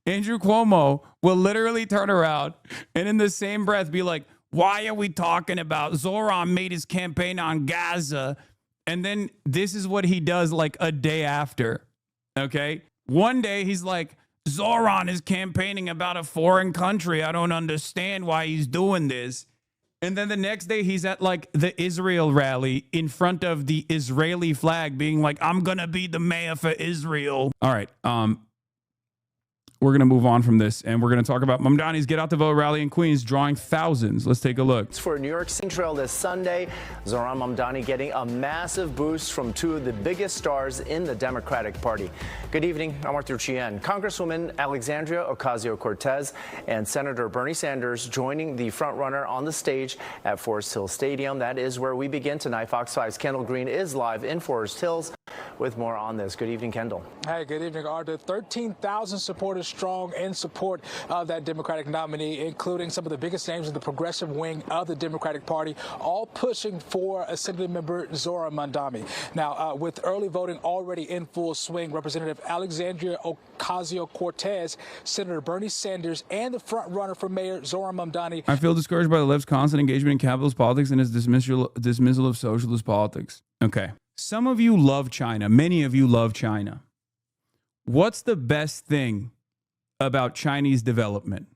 Andrew Cuomo will literally turn around and in the same breath be like, why are we talking about Zohran made his campaign on Gaza? And then this is what he does like a day after. Okay. One day he's like, Zohran is campaigning about a foreign country. I don't understand why he's doing this. And then the next day he's at like the Israel rally in front of the Israeli flag being like, I'm going to be the mayor for Israel. All right. We're going to move on from this, and we're going to talk about Mamdani's Get Out the Vote rally in Queens drawing thousands. Let's take a look. It's for New York City Trail this Sunday. Zohran Mamdani getting a massive boost from two of the biggest stars in the Democratic Party. Good evening. I'm Arthur Chien. Congresswoman Alexandria Ocasio-Cortez and Senator Bernie Sanders joining the frontrunner on the stage at Forest Hill Stadium. That is where we begin tonight. Fox 5's Kendall Green is live in Forest Hills with more on this. Good evening, Kendall. Hey, good evening, Arthur. 13,000 supporters strong in support of that Democratic nominee, including some of the biggest names in the progressive wing of the Democratic Party, all pushing for Assemblymember Zohran Mamdani. Now, with early voting already in full swing, Representative Alexandria Ocasio-Cortez, Senator Bernie Sanders, and the front-runner for Mayor Zohran Mamdani. I feel discouraged by the left's constant engagement in capitalist politics and its dismissal of socialist politics. Okay. Some of you love China. Many of you love China. What's the best thing about Chinese development?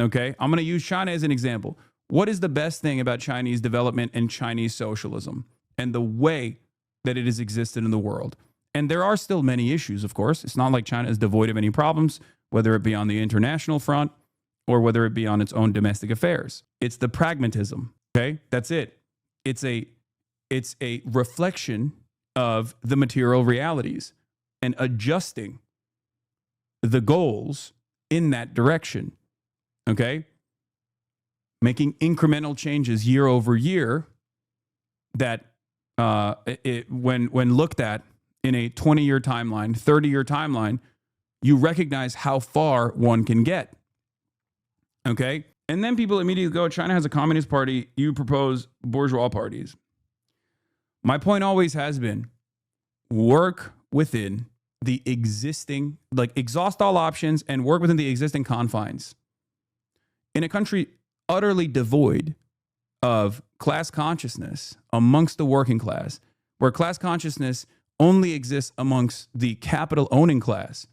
Okay, I'm going to use China as an example. What is the best thing about Chinese development and Chinese socialism and the way that it has existed in the world? And there are still many issues, of course. It's not like China is devoid of any problems, whether it be on the international front or whether it be on its own domestic affairs. It's the pragmatism. Okay, that's it. It's a reflection of the material realities and adjusting the goals in that direction. Okay? Making incremental changes year over year that when looked at in a 20-year timeline, 30-year timeline, you recognize how far one can get. Okay? And then people immediately go, China has a communist party, you propose bourgeois parties. My point always has been, work within the existing, like exhaust all options and work within the existing confines. In a country utterly devoid of class consciousness amongst the working class, where class consciousness only exists amongst the capital owning class,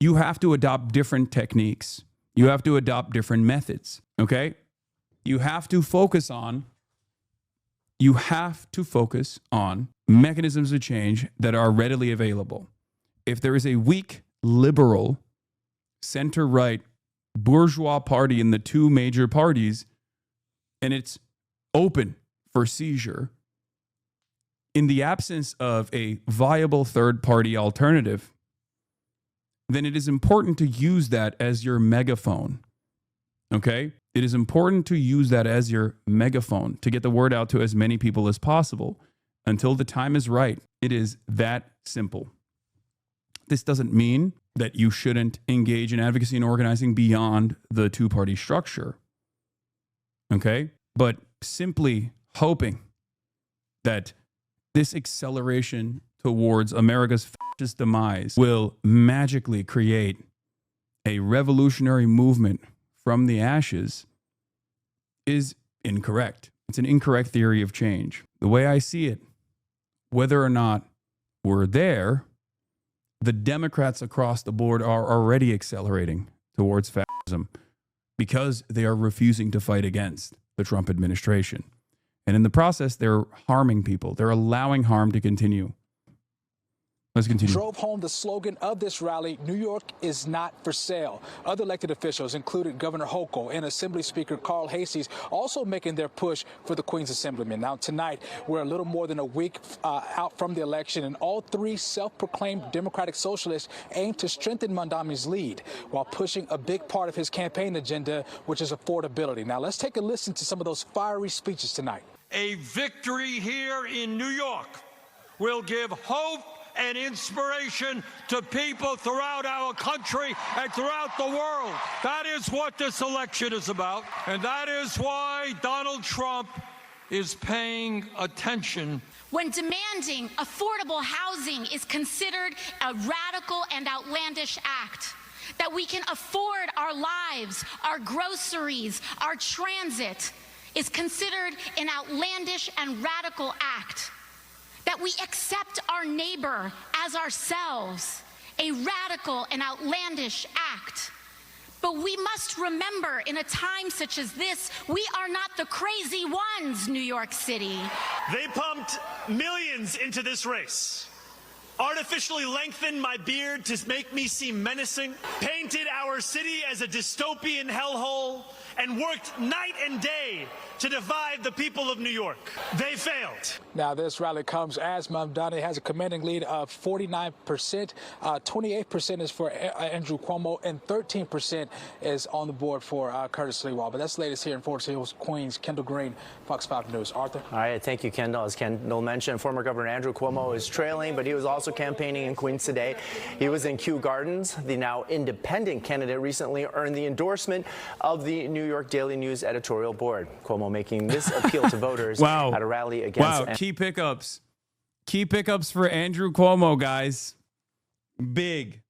you have to adopt different techniques. You have to adopt different methods, okay? You have to focus on mechanisms of change that are readily available. If there is a weak, liberal, center-right, bourgeois party in the two major parties, and it's open for seizure, in the absence of a viable third-party alternative, then it is important to use that as your megaphone, okay? It is important to use that as your megaphone to get the word out to as many people as possible until the time is right. It is that simple. This doesn't mean that you shouldn't engage in advocacy and organizing beyond the two-party structure, okay? But simply hoping that this acceleration towards America's fascist demise will magically create a revolutionary movement from the ashes is incorrect. It's an incorrect theory of change. The way I see it, whether or not we're there, the Democrats across the board are already accelerating towards fascism because they are refusing to fight against the Trump administration. And in the process, they're harming people. They're allowing harm to continue. Let's continue. Drove home the slogan of this rally, New York is not for sale. Other elected officials, including Governor Hochul and Assembly Speaker Carl Heasties, also making their push for the Queen's Assemblyman. Now, tonight, we're a little more than a week out from the election, and all three self-proclaimed Democratic socialists aim to strengthen Mamdani's lead while pushing a big part of his campaign agenda, which is affordability. Now, let's take a listen to some of those fiery speeches tonight. A victory here in New York will give hope and inspiration to people throughout our country and throughout the world. That is what this election is about, and that is why Donald Trump is paying attention. When demanding affordable housing is considered a radical and outlandish act, that we can afford our lives, our groceries, our transit, is considered an outlandish and radical act. That we accept our neighbor as ourselves, a radical and outlandish act. But we must remember, in a time such as this, we are not the crazy ones, New York City. They pumped millions into this race, artificially lengthened my beard to make me seem menacing, painted our city as a dystopian hellhole, and worked night and day to divide the people of New York. They failed. Now, this rally comes as Mamdani has a commanding lead of 49%. 28% is for Andrew Cuomo, and 13% is on the board for Curtis Lewa. But that's the latest here in Forest Hills, Queens. Kendall Green, Fox 5 News. Arthur? All right, thank you, Kendall. As Kendall mentioned, former Governor Andrew Cuomo is trailing, but he was also campaigning in Queens today. He was in Kew Gardens. The now independent candidate recently earned the endorsement of the New York Daily News editorial board. Cuomo making this appeal to voters at a rally against... Wow, key pickups. Key pickups for Andrew Cuomo, guys. Big.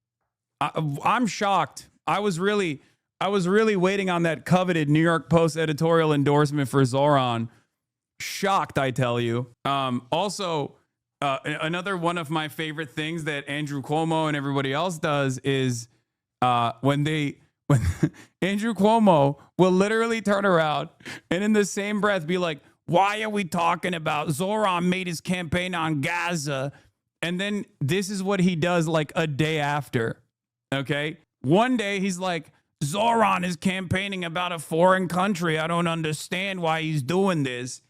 I'm shocked. I was really waiting on that coveted New York Post editorial endorsement for Zohran. Shocked, I tell you. Also, another one of my favorite things that Andrew Cuomo and everybody else does is when Andrew Cuomo will literally turn around and in the same breath be like, why are we talking about Zohran made his campaign on Gaza? And then this is what he does like a day after. Okay. One day he's like, Zohran is campaigning about a foreign country. I don't understand why he's doing this.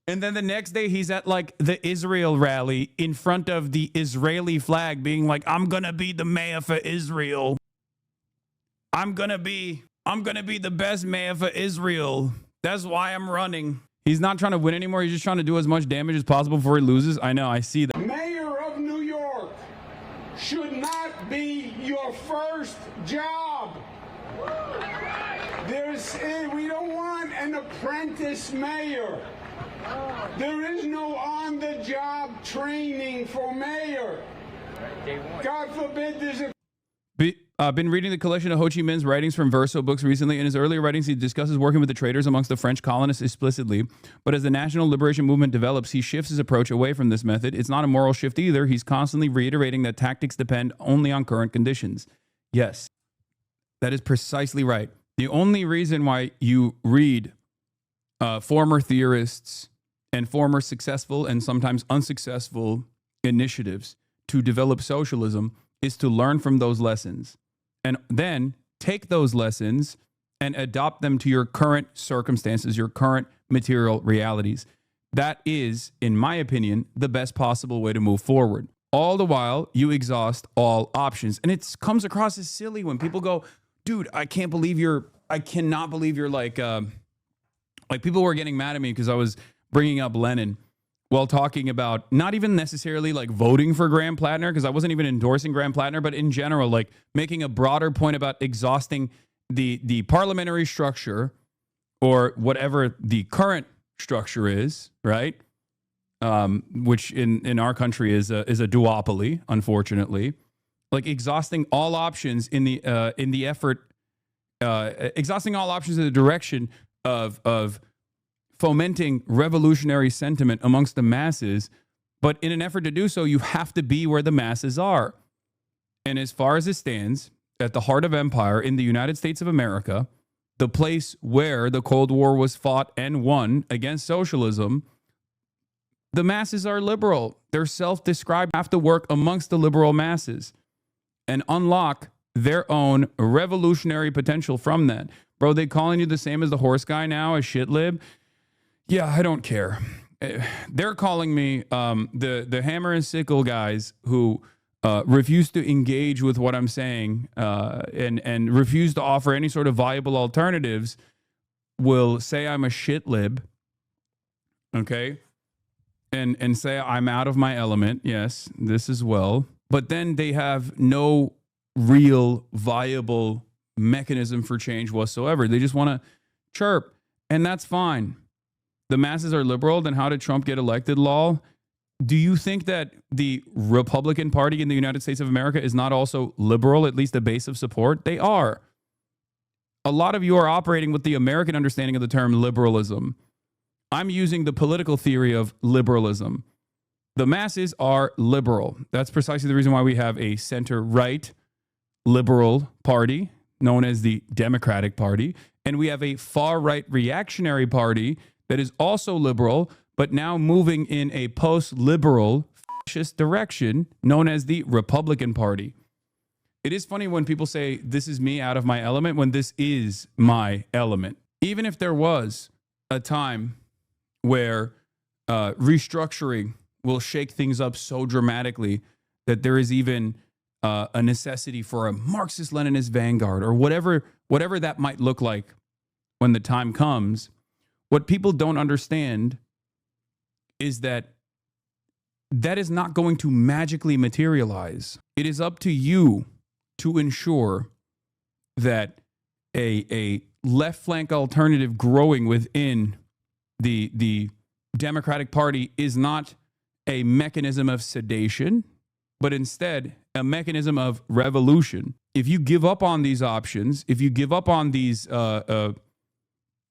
And then the next day he's at like the Israel rally in front of the Israeli flag being like, I'm going to be the mayor for Israel. I'm going to be the best mayor for Israel. That's why I'm running. He's not trying to win anymore. He's just trying to do as much damage as possible before he loses. I know. I see that. Mayor of New York should not be your first job. We don't want an apprentice mayor. There is no on-the-job training for mayor. God forbid there's a... Been reading the collection of Ho Chi Minh's writings from Verso books recently. In his earlier writings, he discusses working with the traders amongst the French colonists explicitly. But as the national liberation movement develops, he shifts his approach away from this method. It's not a moral shift either. He's constantly reiterating that tactics depend only on current conditions. Yes, that is precisely right. The only reason why you read former theorists and former successful and sometimes unsuccessful initiatives to develop socialism is to learn from those lessons. And then take those lessons and adopt them to your current circumstances, your current material realities. That is, in my opinion, the best possible way to move forward. All the while, you exhaust all options. And it comes across as silly when people go, dude, I cannot believe you're like people were getting mad at me because I was bringing up Lenin while talking about not even necessarily like voting for Graham Plattner, because I wasn't even endorsing Graham Plattner, but in general, like making a broader point about exhausting the parliamentary structure or whatever the current structure is, right? Which in our country is a duopoly, unfortunately. Like exhausting all options in the effort, exhausting all options in the direction of fomenting revolutionary sentiment amongst the masses. But in an effort to do so, you have to be where the masses are. And as far as it stands, at the heart of empire in the United States of America, the place where the Cold War was fought and won against socialism, the masses are liberal. They're self-described, have to work amongst the liberal masses and unlock their own revolutionary potential from that. Bro, they calling you the same as the horse guy now, a shit lib? Yeah, I don't care. They're calling me the hammer and sickle guys who refuse to engage with what I'm saying and refuse to offer any sort of viable alternatives will say I'm a shit lib, okay? And say I'm out of my element. Yes, this as well. But then they have no real viable mechanism for change whatsoever. They just want to chirp, and that's fine. The masses are liberal, then how did Trump get elected, lol? Do you think that the Republican Party in the United States of America is not also liberal, at least a base of support? They are. A lot of you are operating with the American understanding of the term liberalism. I'm using the political theory of liberalism. The masses are liberal. That's precisely the reason why we have a center-right liberal party known as the Democratic Party, and we have a far-right reactionary party that is also liberal, but now moving in a post-liberal fascist direction known as the Republican Party. It is funny when people say, this is me out of my element, when this is my element. Even if there was a time where restructuring will shake things up so dramatically that there is even a necessity for a Marxist-Leninist vanguard or whatever that might look like when the time comes, what people don't understand is that is not going to magically materialize. It is up to you to ensure that a left flank alternative growing within the Democratic Party is not a mechanism of sedation, but instead a mechanism of revolution. If you give up on these options, if you give up on these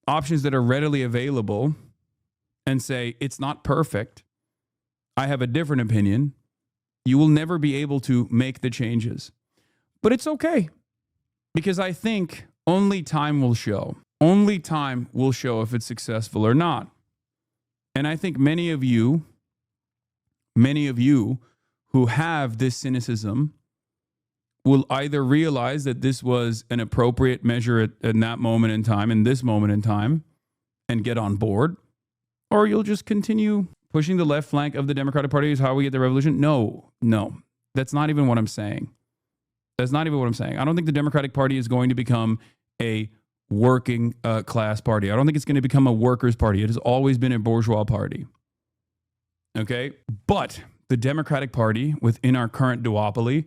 options that are readily available and say, it's not perfect, I have a different opinion, you will never be able to make the changes. But it's okay, because I think only time will show. Only time will show if it's successful or not. And I think many of you who have this cynicism will either realize that this was an appropriate measure at that moment in time, in this moment in time, and get on board, or you'll just continue pushing the left flank of the Democratic Party is how we get the revolution. No, that's not even what I'm saying. That's not even what I'm saying. I don't think the Democratic Party is going to become a working class party. I don't think it's going to become a workers' party. It has always been a bourgeois party. Okay? But the Democratic Party within our current duopoly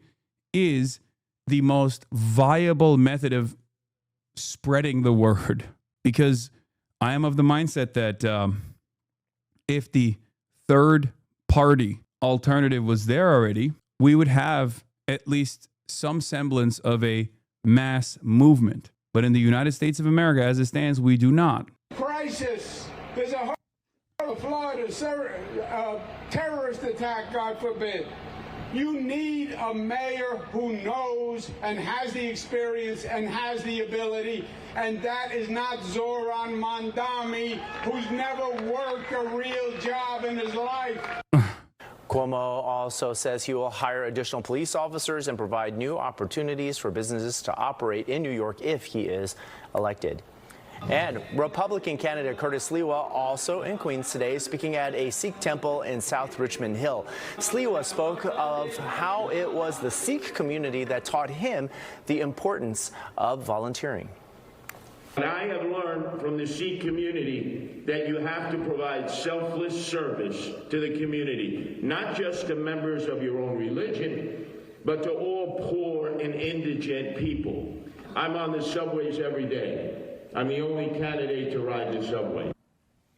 is the most viable method of spreading the word, because I am of the mindset that if the third party alternative was there already, we would have at least some semblance of a mass movement. But in the United States of America, as it stands, we do not. Crisis. There's a flood, a terrorist attack, God forbid. You need a mayor who knows and has the experience and has the ability, and that is not Zohran Mamdani, who's never worked a real job in his life. Cuomo also says he will hire additional police officers and provide new opportunities for businesses to operate in New York if he is elected. And Republican candidate Curtis Sliwa also in Queens today, speaking at a Sikh temple in South Richmond Hill. Sliwa spoke of how it was the Sikh community that taught him the importance of volunteering. And I have learned from the Sikh community that you have to provide selfless service to the community, not just to members of your own religion, but to all poor and indigent people. I'm on the subways every day. I'm the only candidate to ride the subway.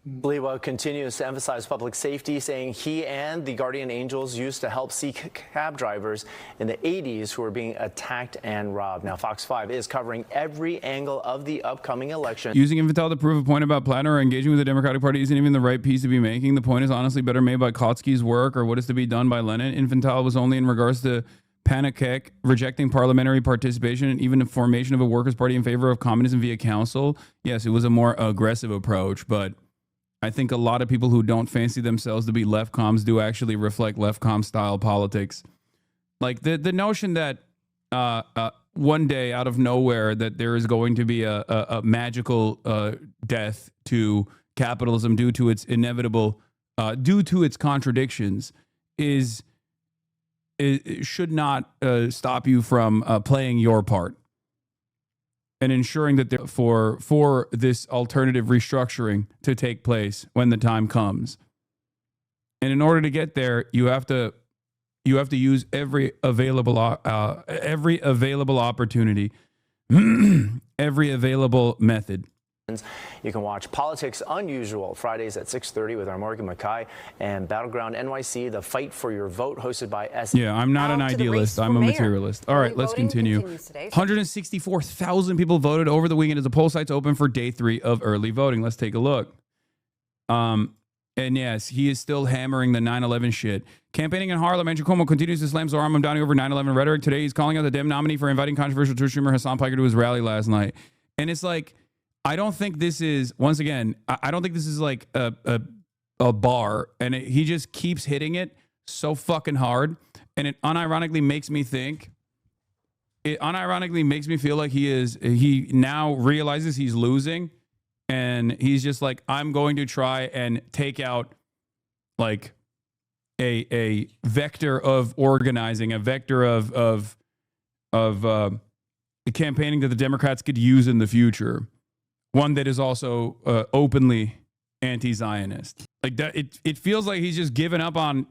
Sliwa continues to emphasize public safety, saying he and the Guardian Angels used to help Sikh cab drivers in the 80s who were being attacked and robbed. Now, Fox 5 is covering every angle of the upcoming election. Using infantile to prove a point about Platter or engaging with the Democratic Party isn't even the right piece to be making. The point is honestly better made by Kautsky's work or what is to be done by Lenin. Infantile was only in regards to Panakek rejecting parliamentary participation and even the formation of a workers' party in favor of communism via council. Yes, it was a more aggressive approach, but I think a lot of people who don't fancy themselves to be left comms do actually reflect left comm style politics. Like the notion that one day out of nowhere that there is going to be a magical death to capitalism due to its inevitable, due to its contradictions it should not stop you from playing your part and ensuring that for this alternative restructuring to take place when the time comes. And in order to get there, you have to use every available opportunity, every available method You can watch Politics Unusual Fridays at 6:30 with our Morgan Mackay and Battleground NYC, the fight for your vote, hosted by S. Yeah, I'm not an idealist. I'm a materialist. All right, let's continue. 164,000 people voted over the weekend as the poll sites open for day 3 of early voting. Let's take a look. And yes, he is still hammering the 9/11 shit. Campaigning in Harlem, Andrew Cuomo continues to slam Zohran Mamdani over 9/11 rhetoric. Today, he's calling out the Dem nominee for inviting controversial truth streamer Hasan to his rally last night. And it's like, I don't think this is, once again, I don't think this is like a bar. And he just keeps hitting it so fucking hard. And it unironically makes me think, it unironically makes me feel like he now realizes he's losing. And he's just like, I'm going to try and take out like a vector of organizing, a vector of campaigning that the Democrats could use in the future. One that is also openly anti-Zionist. Like that, it feels like he's just given up on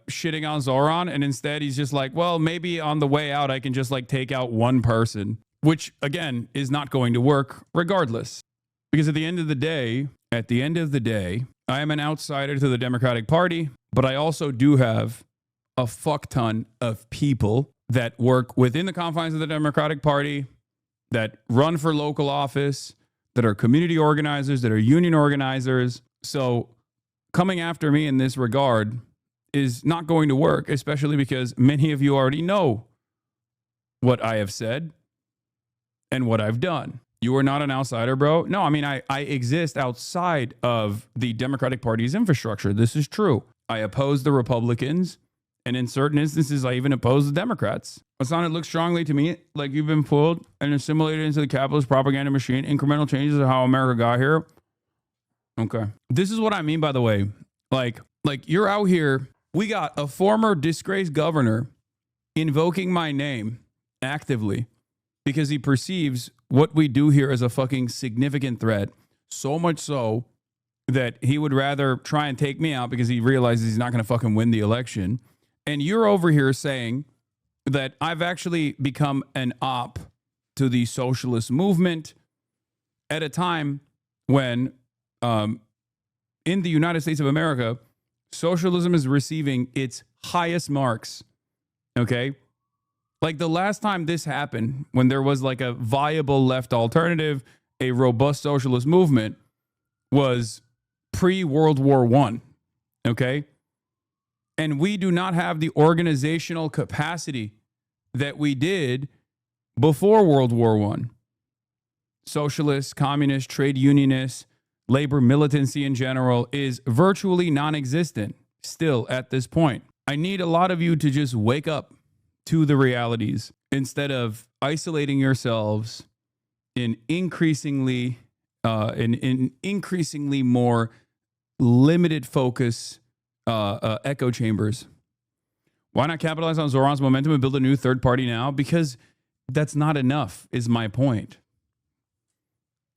shitting on Zohran, and instead he's just like, well, maybe on the way out I can just like take out one person, which again is not going to work regardless. Because at the end of the day, I am an outsider to the Democratic Party, but I also do have a fuck ton of people that work within the confines of the Democratic Party, that run for local office, that are community organizers, that are union organizers. So coming after me in this regard is not going to work, especially because many of you already know what I have said and what I've done. You are not an outsider, bro. No, I mean, I exist outside of the Democratic Party's infrastructure. This is true. I oppose the Republicans, and in certain instances, I even oppose the Democrats. Hasan, it looks strongly to me like you've been pulled and assimilated into the capitalist propaganda machine. Incremental changes are how America got here. Okay. This is what I mean, by the way. Like you're out here. We got a former disgraced governor invoking my name actively because he perceives what we do here as a fucking significant threat. So much so that he would rather try and take me out because he realizes he's not going to fucking win the election. And you're over here saying that I've actually become an op to the socialist movement at a time when in the United States of America, socialism is receiving its highest marks. Okay? Like the last time this happened, when there was like a viable left alternative, a robust socialist movement, was pre-World War I. Okay? And we do not have the organizational capacity that we did before World War I. Socialists, communists, trade unionists, labor militancy in general is virtually non-existent still at this point. I need a lot of you to just wake up to the realities instead of isolating yourselves in increasingly more limited focus echo chambers. Why not capitalize on Zohran's momentum and build a new third party now? Because that's not enough, is my point.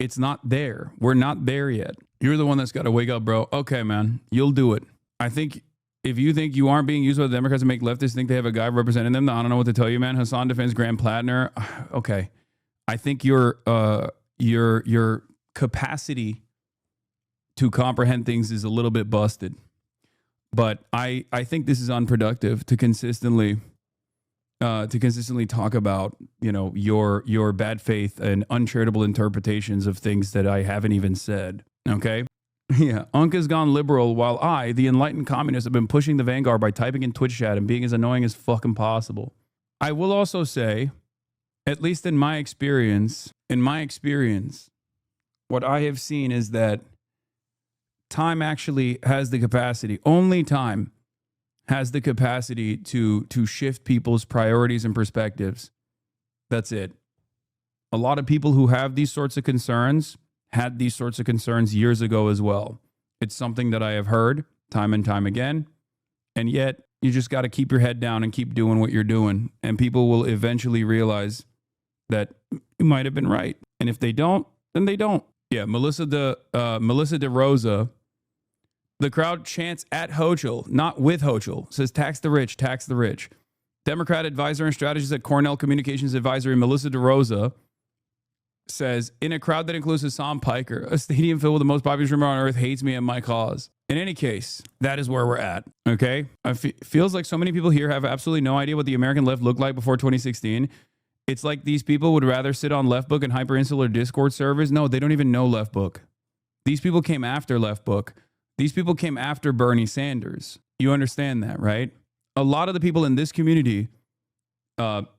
It's not there. We're not there yet. You're the one that's got to wake up, bro. Okay, man, you'll do it. I think if you think you aren't being used by the Democrats to make leftists think they have a guy representing them, I don't know what to tell you, man. Hasan defends Graham Plattner. Okay. I think your capacity to comprehend things is a little bit busted. But I think this is unproductive to consistently talk about, you know, your bad faith and uncharitable interpretations of things that I haven't even said. Okay? Yeah. Unk has gone liberal while I, the enlightened communist, have been pushing the vanguard by typing in Twitch chat and being as annoying as fucking possible. I will also say, at least in my experience, what I have seen is that time actually has the capacity, only time has the capacity to shift people's priorities and perspectives. That's it. A lot of people who have these sorts of concerns had these sorts of concerns years ago as well. It's something that I have heard time and time again. And yet you just got to keep your head down and keep doing what you're doing. And people will eventually realize that you might have been right. And if they don't, then they don't. Yeah, Melissa De Rosa. The crowd chants at Hochul, not with Hochul. Says tax the rich, tax the rich. Democrat advisor and strategist at Cornell Communications Advisory, Melissa De Rosa, says, in a crowd that includes Hassan Piker, a stadium filled with the most popular streamer on earth hates me and my cause. In any case, that is where we're at, okay? Feels like so many people here have absolutely no idea what the American left looked like before 2016. It's like these people would rather sit on Left Book and hyperinsular Discord servers. No, they don't even know Left Book. These people came after Left Book. These people came after Bernie Sanders. You understand that, right? A lot of the people in this community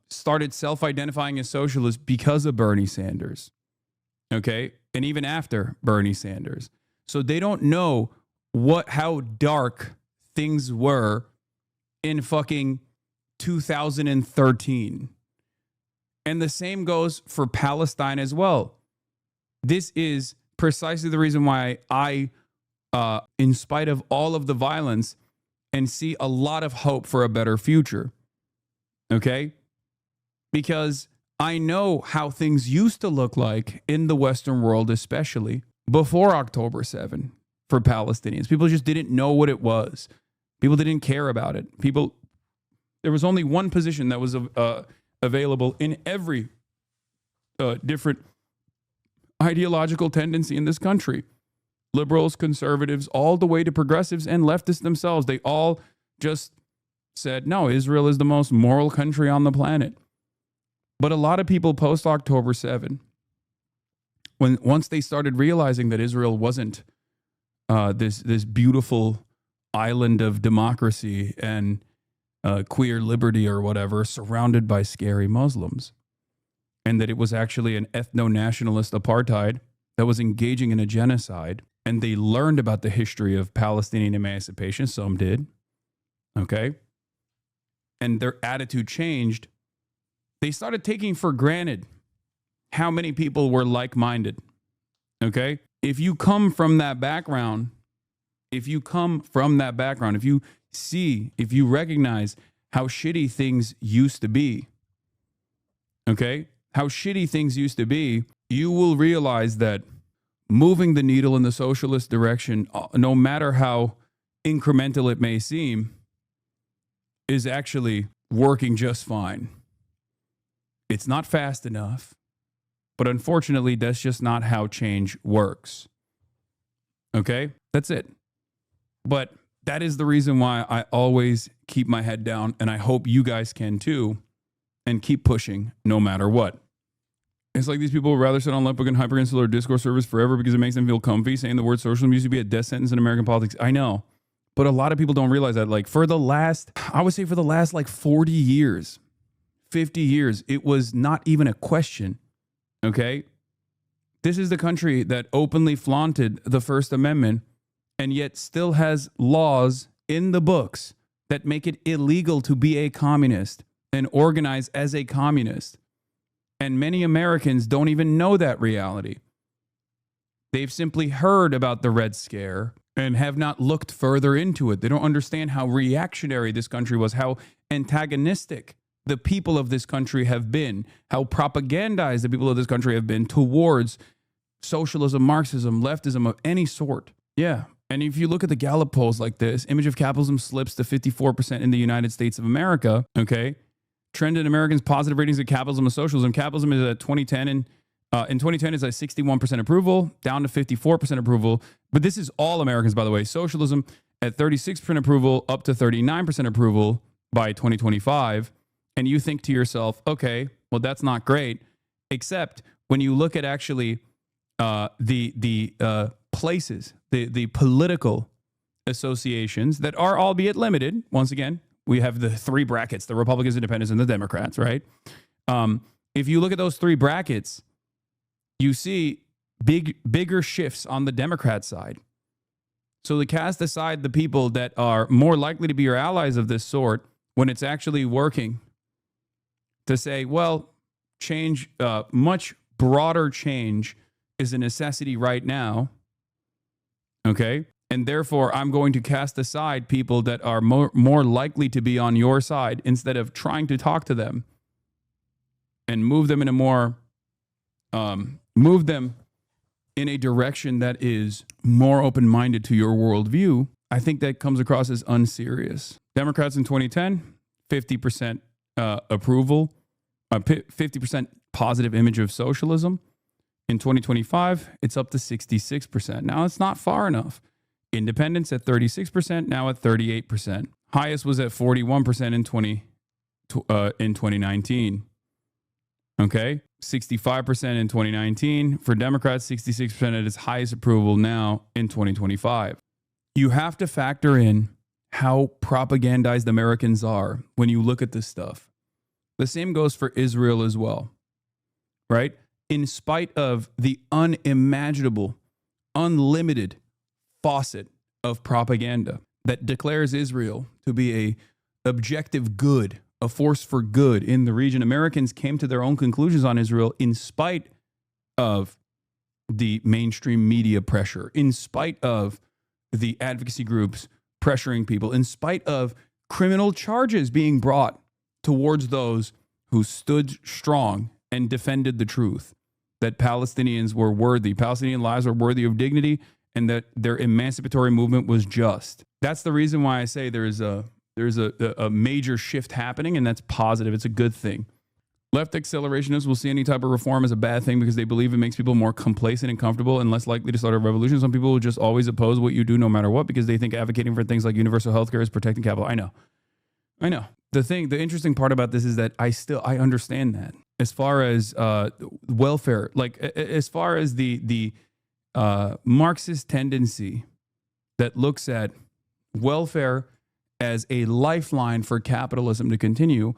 started self-identifying as socialists because of Bernie Sanders, okay? And even after Bernie Sanders. So they don't know how dark things were in fucking 2013. And the same goes for Palestine as well. This is precisely the reason why I, in spite of all of the violence, and see a lot of hope for a better future, okay? Because I know how things used to look like in the Western world, especially before October 7 for Palestinians. People just didn't know what it was. People didn't care about it. There was only one position that was available in every different ideological tendency in this country. Liberals, conservatives, all the way to progressives and leftists themselves. They all just said, no, Israel is the most moral country on the planet. But a lot of people post October 7, once they started realizing that Israel wasn't this beautiful island of democracy and queer liberty or whatever, surrounded by scary Muslims, and that it was actually an ethno-nationalist apartheid that was engaging in a genocide, and they learned about the history of Palestinian emancipation, some did, okay, and their attitude changed. They started taking for granted how many people were like-minded, okay? If you come from that background, if you recognize how shitty things used to be, okay? How shitty things used to be, you will realize that moving the needle in the socialist direction, no matter how incremental it may seem, is actually working just fine. It's not fast enough, but unfortunately, that's just not how change works. Okay? That's it. But that is the reason why I always keep my head down, and I hope you guys can too, and keep pushing no matter what. It's like these people would rather sit on Left Book and hyperinsular Discord servers forever because it makes them feel comfy. Saying the word socialism used to be a death sentence in American politics. I know. But a lot of people don't realize that. Like for the last like 40 years, 50 years, it was not even a question, okay? This is the country that openly flaunted the First Amendment and yet still has laws in the books that make it illegal to be a communist and organize as a communist. And many Americans don't even know that reality. They've simply heard about the Red Scare and have not looked further into it. They don't understand how reactionary this country was, how antagonistic the people of this country have been, how propagandized the people of this country have been towards socialism, Marxism, leftism of any sort. Yeah. And if you look at the Gallup polls like this, image of capitalism slips to 54% in the United States of America, okay? Trend in Americans' positive ratings of capitalism and socialism. Capitalism is at 2010, and in 2010 is at 61% approval, down to 54% approval. But this is all Americans, by the way. Socialism at 36% approval, up to 39% approval by 2025. And you think to yourself, okay, well, that's not great. Except when you look at actually the places, the political associations that are, albeit limited, once again, we have the three brackets, the Republicans, Independents, and the Democrats, right? If you look at those three brackets, you see bigger shifts on the Democrat side. So to cast aside the people that are more likely to be your allies of this sort when it's actually working, to say, well, change, much broader change is a necessity right now, okay? And therefore, I'm going to cast aside people that are more likely to be on your side instead of trying to talk to them and move them in a more, move them in a direction that is more open-minded to your worldview. I think that comes across as unserious. Democrats in 2010, 50% approval, 50% positive image of socialism. In 2025, it's up to 66%. Now, it's not far enough. Independents at 36%, now at 38%. Highest was at 41% in 2019. Okay, 65% in 2019. For Democrats, 66% at its highest approval now in 2025. You have to factor in how propagandized Americans are when you look at this stuff. The same goes for Israel as well, right? In spite of the unimaginable, unlimited faucet of propaganda that declares Israel to be a objective good, a force for good in the region, Americans came to their own conclusions on Israel in spite of the mainstream media pressure, in spite of the advocacy groups pressuring people, in spite of criminal charges being brought towards those who stood strong and defended the truth, that Palestinians were worthy, Palestinian lives were worthy of dignity, and that their emancipatory movement was just. That's the reason why I say there's a major shift happening, and that's positive. It's a good thing. Left accelerationists will see any type of reform as a bad thing because they believe it makes people more complacent and comfortable and less likely to start a revolution. Some people will just always oppose what you do no matter what because they think advocating for things like universal health care is protecting capital. I know. The interesting part about this is that I understand that. As far as welfare, like as far as the Marxist tendency that looks at welfare as a lifeline for capitalism to continue,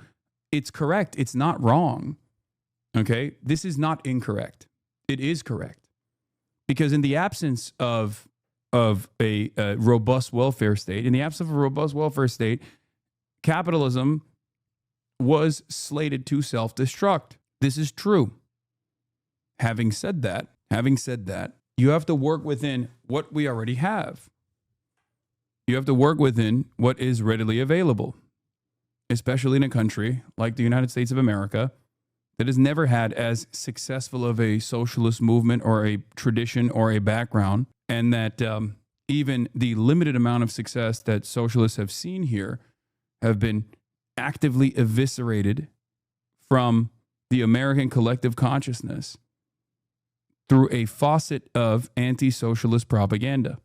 it's correct. It's not wrong. Okay? This is not incorrect. It is correct. Because in the absence of a robust welfare state, capitalism was slated to self-destruct. This is true. Having said that, you have to work within what we already have. You have to work within what is readily available, especially in a country like the United States of America that has never had as successful of a socialist movement or a tradition or a background, and that even the limited amount of success that socialists have seen here have been actively eviscerated from the American collective consciousness through a faucet of anti-socialist propaganda.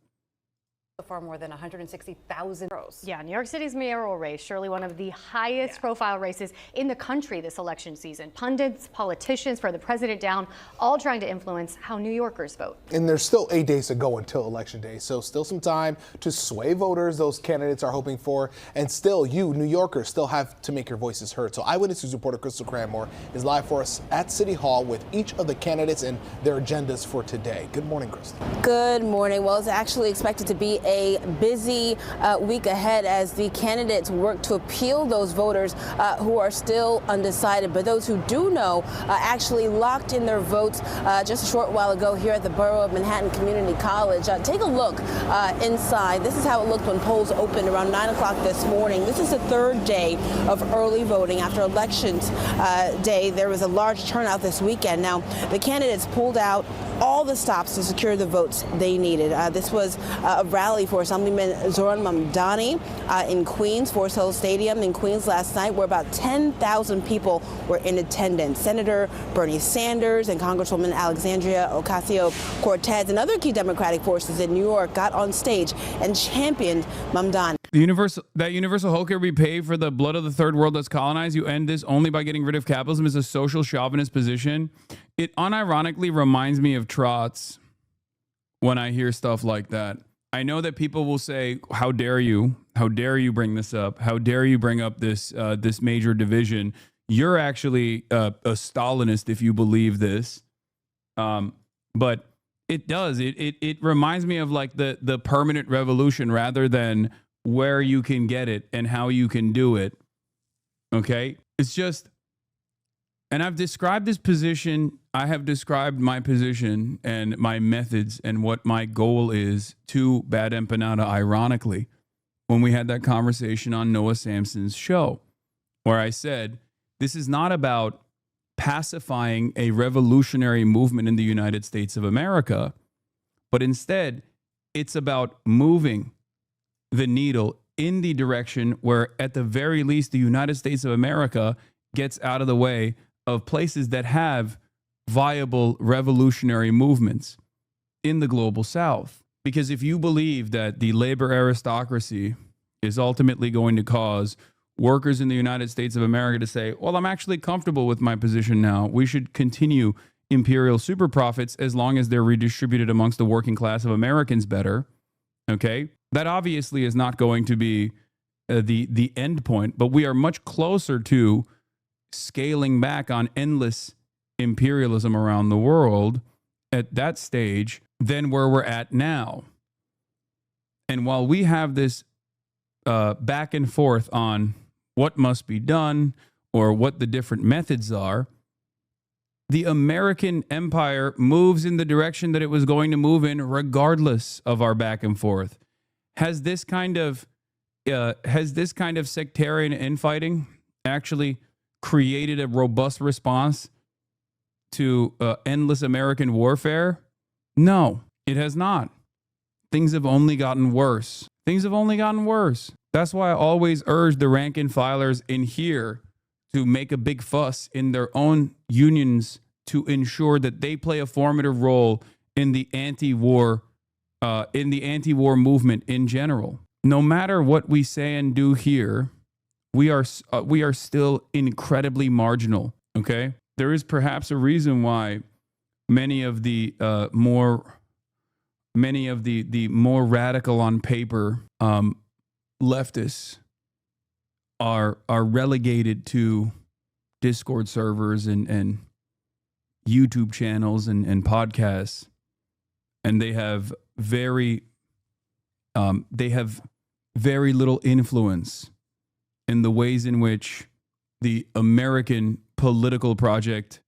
For more than 160,000 euros. Yeah, New York City's mayoral race, surely one of the highest profile races in the country this election season. Pundits, politicians, for the president down, all trying to influence how New Yorkers vote. And there's still 8 days to go until election day, so still some time to sway voters those candidates are hoping for, and still you, New Yorkers, still have to make your voices heard. So Eyewitness News reporter Crystal Cranmore is live for us at City Hall with each of the candidates and their agendas for today. Good morning, Crystal. Good morning. Well, it's actually expected to be a busy week ahead as the candidates work to appeal those voters who are still undecided. But those who do know actually locked in their votes just a short while ago here at the Borough of Manhattan Community College. Take a look inside. This is how it looked when polls opened around 9 o'clock this morning. This is the third day of early voting after Elections Day. There was a large turnout this weekend. Now, the candidates pulled out all the stops to secure the votes they needed. This was a rally for Assemblyman Zohran Mamdani in Queens, Forest Hill Stadium in Queens last night, where about 10,000 people were in attendance. Senator Bernie Sanders and Congresswoman Alexandria Ocasio-Cortez and other key Democratic forces in New York got on stage and championed Mamdani. That universal health care we pay for the blood of the third world that's colonized. You end this only by getting rid of capitalism is a social chauvinist position. It unironically reminds me of trots when I hear stuff like that. I know that people will say, how dare you? How dare you bring this up? How dare you bring up this this major division? You're actually a Stalinist if you believe this. But it does. It reminds me of like the permanent revolution rather than where you can get it and how you can do it. Okay? It's just, and I've described this position, I have described my position and my methods and what my goal is to Bad Empanada, ironically, when we had that conversation on Noah Samson's show, where I said, this is not about pacifying a revolutionary movement in the United States of America, but instead, it's about moving the needle in the direction where, at the very least, the United States of America gets out of the way of places that have viable revolutionary movements in the global South. Because if you believe that the labor aristocracy is ultimately going to cause workers in the United States of America to say, well, I'm actually comfortable with my position now, we should continue imperial super profits as long as they're redistributed amongst the working class of Americans better, okay? That obviously is not going to be the end point, but we are much closer to scaling back on endless imperialism around the world at that stage than where we're at now. And while we have this back and forth on what must be done or what the different methods are, the American empire moves in the direction that it was going to move in regardless of our back and forth. Has this kind of sectarian infighting actually created a robust response to endless American warfare? No, it has not. Things have only gotten worse. Things have only gotten worse. That's why I always urge the rank and filers in here to make a big fuss in their own unions to ensure that they play a formative role in the anti-war movement in general. No matter what we say and do here, we are still incredibly marginal. Okay, there is perhaps a reason why many of the more radical on paper leftists are relegated to Discord servers and YouTube channels and podcasts, and they have very little influence in the ways in which the American political project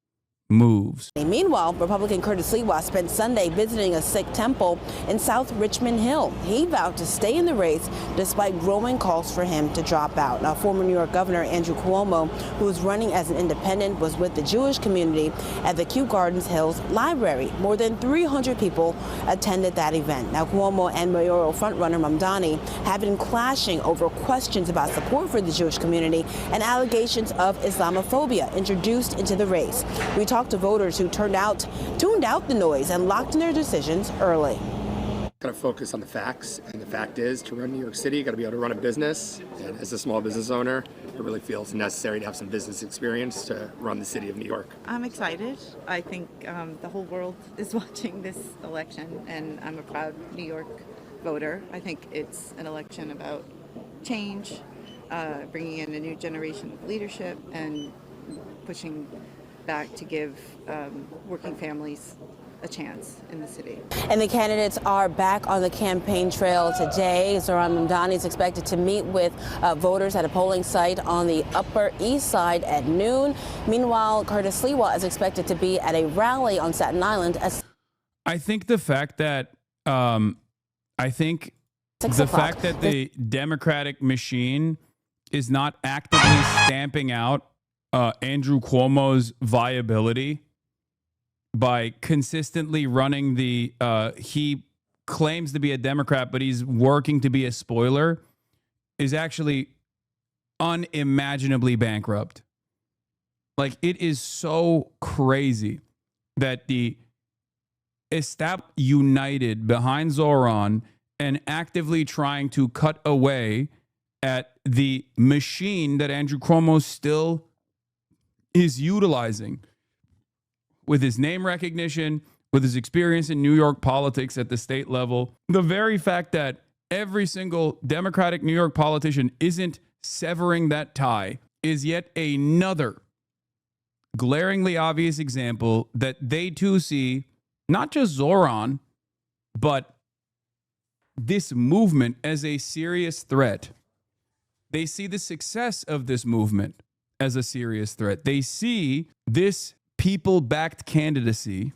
moves. Meanwhile, Republican Curtis Lewa spent Sunday visiting a Sikh temple in South Richmond Hill. He vowed to stay in the race despite growing calls for him to drop out. Now, former New York Governor Andrew Cuomo, who was running as an independent, was with the Jewish community at the Kew Gardens Hills Library. More than 300 people attended that event. Now, Cuomo and mayoral frontrunner Mamdani have been clashing over questions about support for the Jewish community and allegations of Islamophobia introduced into the race. We talked to voters who tuned out the noise and locked in their decisions early. Got to focus on the facts, and the fact is, to run New York City, you got to be able to run a business. And as a small business owner, it really feels necessary to have some business experience to run the city of New York. I'm excited. I think the whole world is watching this election, and I'm a proud New York voter. I think it's an election about change, bringing in a new generation of leadership, and pushing back to give working families a chance in the city. And the candidates are back on the campaign trail today. Zohran Mamdani is expected to meet with voters at a polling site on the Upper East Side at noon. Meanwhile, Curtis Lewa is expected to be at a rally on Staten Island. I think the fact that the Democratic machine is not actively stamping out Andrew Cuomo's viability by consistently running he claims to be a Democrat, but he's working to be a spoiler, is actually unimaginably bankrupt. Like, it is so crazy that the establishment united behind Zohran and actively trying to cut away at the machine that Andrew Cuomo still is utilizing with his name recognition, with his experience in New York politics at the state level. The very fact that every single Democratic New York politician isn't severing that tie is yet another glaringly obvious example that they too see not just Zohran, but this movement as a serious threat. They see the success of this movement as a serious threat. They see this people-backed candidacy.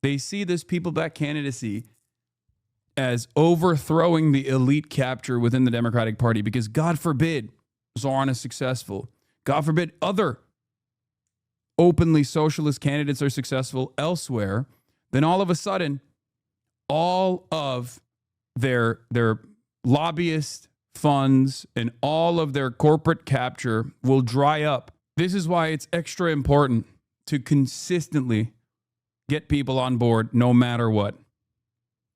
They see this people-backed candidacy as overthrowing the elite capture within the Democratic Party, because God forbid Zohran is successful. God forbid other openly socialist candidates are successful elsewhere. Then all of a sudden, all of their lobbyist funds and all of their corporate capture will dry up. This is why it's extra important to consistently get people on board no matter what.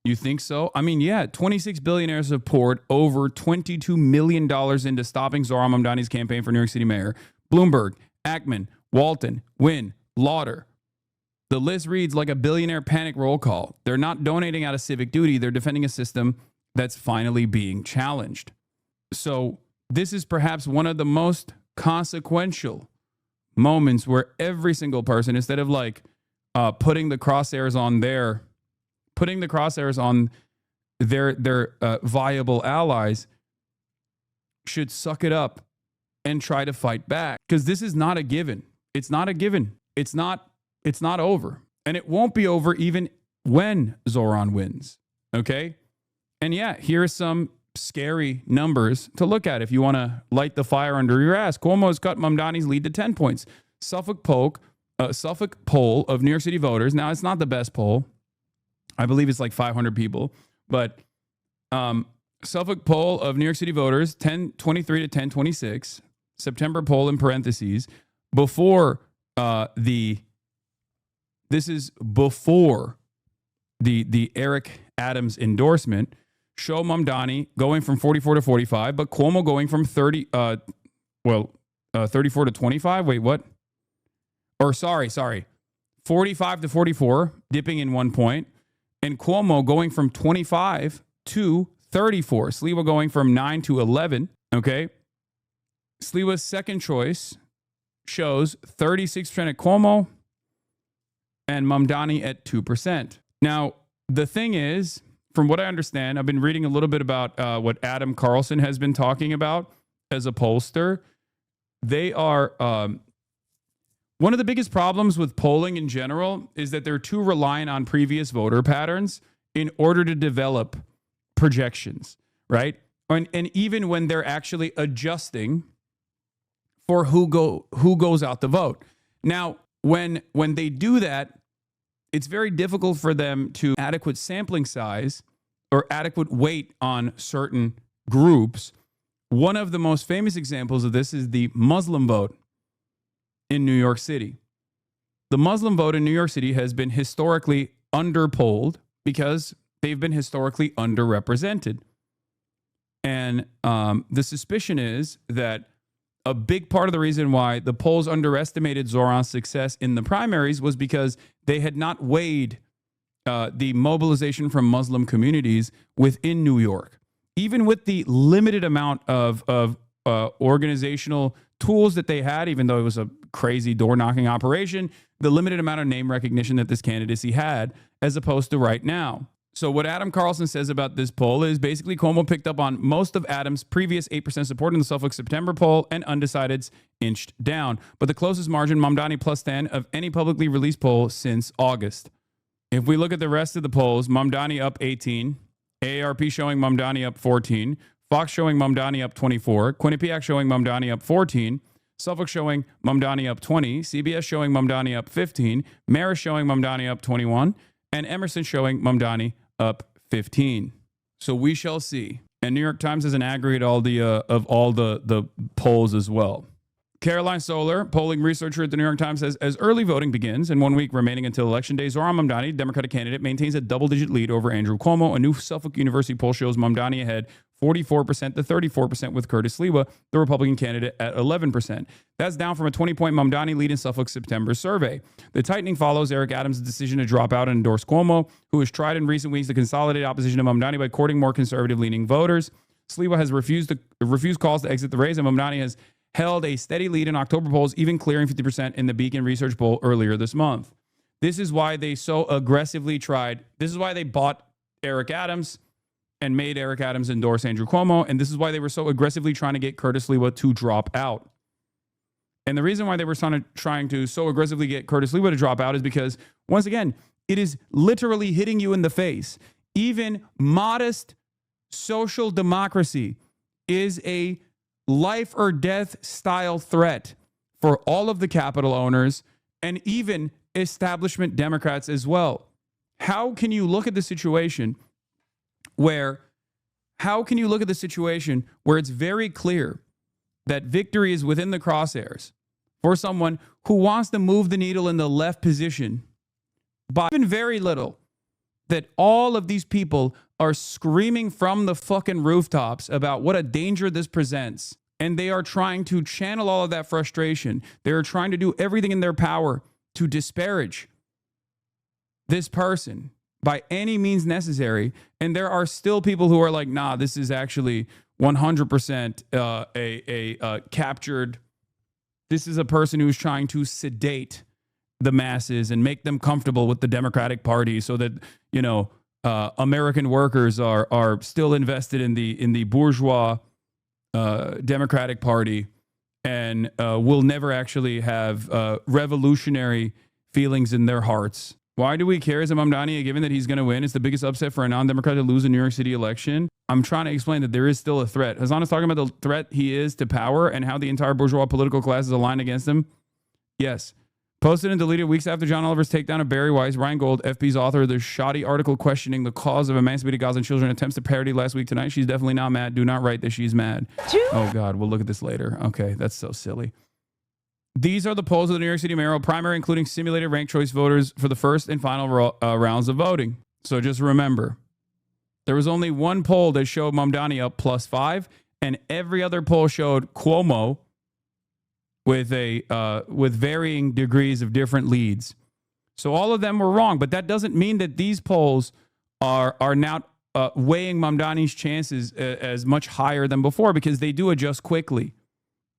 You think so? I mean, yeah, 26 billionaires have poured over $22 million into stopping Zohran Mamdani's campaign for New York City mayor. Bloomberg, Ackman, Walton, Wynn, Lauder. The list reads like a billionaire panic roll call. They're not donating out of civic duty. They're defending a system that's finally being challenged. So this is perhaps one of the most consequential moments where every single person, instead of like putting the crosshairs on their viable allies, should suck it up and try to fight back, because this is not a given. It's not a given. It's not over, and it won't be over even when Zohran wins. Okay, and yeah, here are some scary numbers to look at if you want to light the fire under your ass. Cuomo has cut Mamdani's lead to 10 points. Suffolk poll of New York City voters. Now, it's not the best poll. I believe it's like 500 people, but Suffolk poll of New York City voters, 1023 to 1026. September poll in parentheses. This is before the Eric Adams endorsement, show Mamdani going from 44 to 45, but Cuomo going from 34 to 25. Wait, what? Or sorry. 45 to 44, dipping in 1 point. And Cuomo going from 25 to 34. Sliwa going from 9 to 11. Okay. Sliwa's second choice shows 36% at Cuomo and Mamdani at 2%. Now, the thing is, from what I understand, I've been reading a little bit about what Adam Carlson has been talking about as a pollster. They are, one of the biggest problems with polling in general is that they're too reliant on previous voter patterns in order to develop projections, right? And even when they're actually adjusting for who goes out to vote. Now, when they do that, it's very difficult for them to adequate sampling size or adequate weight on certain groups. One of the most famous examples of this is the Muslim vote in New York City. The Muslim vote in New York City has been historically underpolled because they've been historically underrepresented. And the suspicion is that a big part of the reason why the polls underestimated Zohran's success in the primaries was because they had not weighed the mobilization from Muslim communities within New York. Even with the limited amount of organizational tools that they had, even though it was a crazy door-knocking operation, the limited amount of name recognition that this candidacy had, as opposed to right now. So what Adam Carlson says about this poll is basically Cuomo picked up on most of Adams' previous 8% support in the Suffolk September poll, and undecideds inched down. But the closest margin, Mamdani plus 10 of any publicly released poll since August. If we look at the rest of the polls, Mamdani up 18, AARP showing Mamdani up 14, Fox showing Mamdani up 24, Quinnipiac showing Mamdani up 14, Suffolk showing Mamdani up 20, CBS showing Mamdani up 15, Marist showing Mamdani up 21, and Emerson showing Mamdani up 15. So we shall see. And New York Times has an aggregate of all the polls as well. Caroline Solar, polling researcher at the New York Times, says, as early voting begins and 1 week remaining until Election Day, Zohran Mamdani, Democratic candidate, maintains a double-digit lead over Andrew Cuomo. A new Suffolk University poll shows Mamdani ahead 44% to 34% with Curtis Sliwa, the Republican candidate, at 11%. That's down from a 20-point Mamdani lead in Suffolk's September survey. The tightening follows Eric Adams' decision to drop out and endorse Cuomo, who has tried in recent weeks to consolidate opposition to Mamdani by courting more conservative-leaning voters. Sliwa has refused calls to exit the race, and Mamdani has held a steady lead in October polls, even clearing 50% in the Beacon Research poll earlier this month. This is why they so aggressively tried. This is why they bought Eric Adams and made Eric Adams endorse Andrew Cuomo. And this is why they were so aggressively trying to get Curtis Sliwa to drop out. And the reason why they were trying to so aggressively get Curtis Sliwa to drop out is because, once again, it is literally hitting you in the face. Even modest social democracy is a life or death style threat for all of the capital owners and even establishment Democrats as well. How can you look at the situation where it's very clear that victory is within the crosshairs for someone who wants to move the needle in the left position by even very little, that all of these people are screaming from the fucking rooftops about what a danger this presents. And they are trying to channel all of that frustration. They are trying to do everything in their power to disparage this person by any means necessary. And there are still people who are like, nah, this is actually 100% a captured. This is a person who's trying to sedate the masses and make them comfortable with the Democratic Party so that, you know, American workers are still invested in the bourgeois Democratic Party and will never actually have revolutionary feelings in their hearts. Why do we care as a Mamdani, given that he's going to win? It's the biggest upset for a non-Democrat to lose a New York City election. I'm trying to explain that there is still a threat. Hasan is talking about the threat he is to power and how the entire bourgeois political class is aligned against him. Yes. Posted and deleted weeks after John Oliver's takedown of Barry Weiss, Ryan Gold, FB's author of the shoddy article questioning the cause of emancipated Gazan children, attempts to parody last week tonight. She's definitely not mad. Do not write that she's mad. Oh, God. We'll look at this later. Okay. That's so silly. These are the polls of the New York City mayoral primary, including simulated ranked choice voters for the first and final rounds of voting. So just remember, there was only one poll that showed Mamdani up +5, and every other poll showed Cuomo with varying degrees of different leads. So all of them were wrong, but that doesn't mean that these polls are now weighing Mamdani's chances as much higher than before, because they do adjust quickly,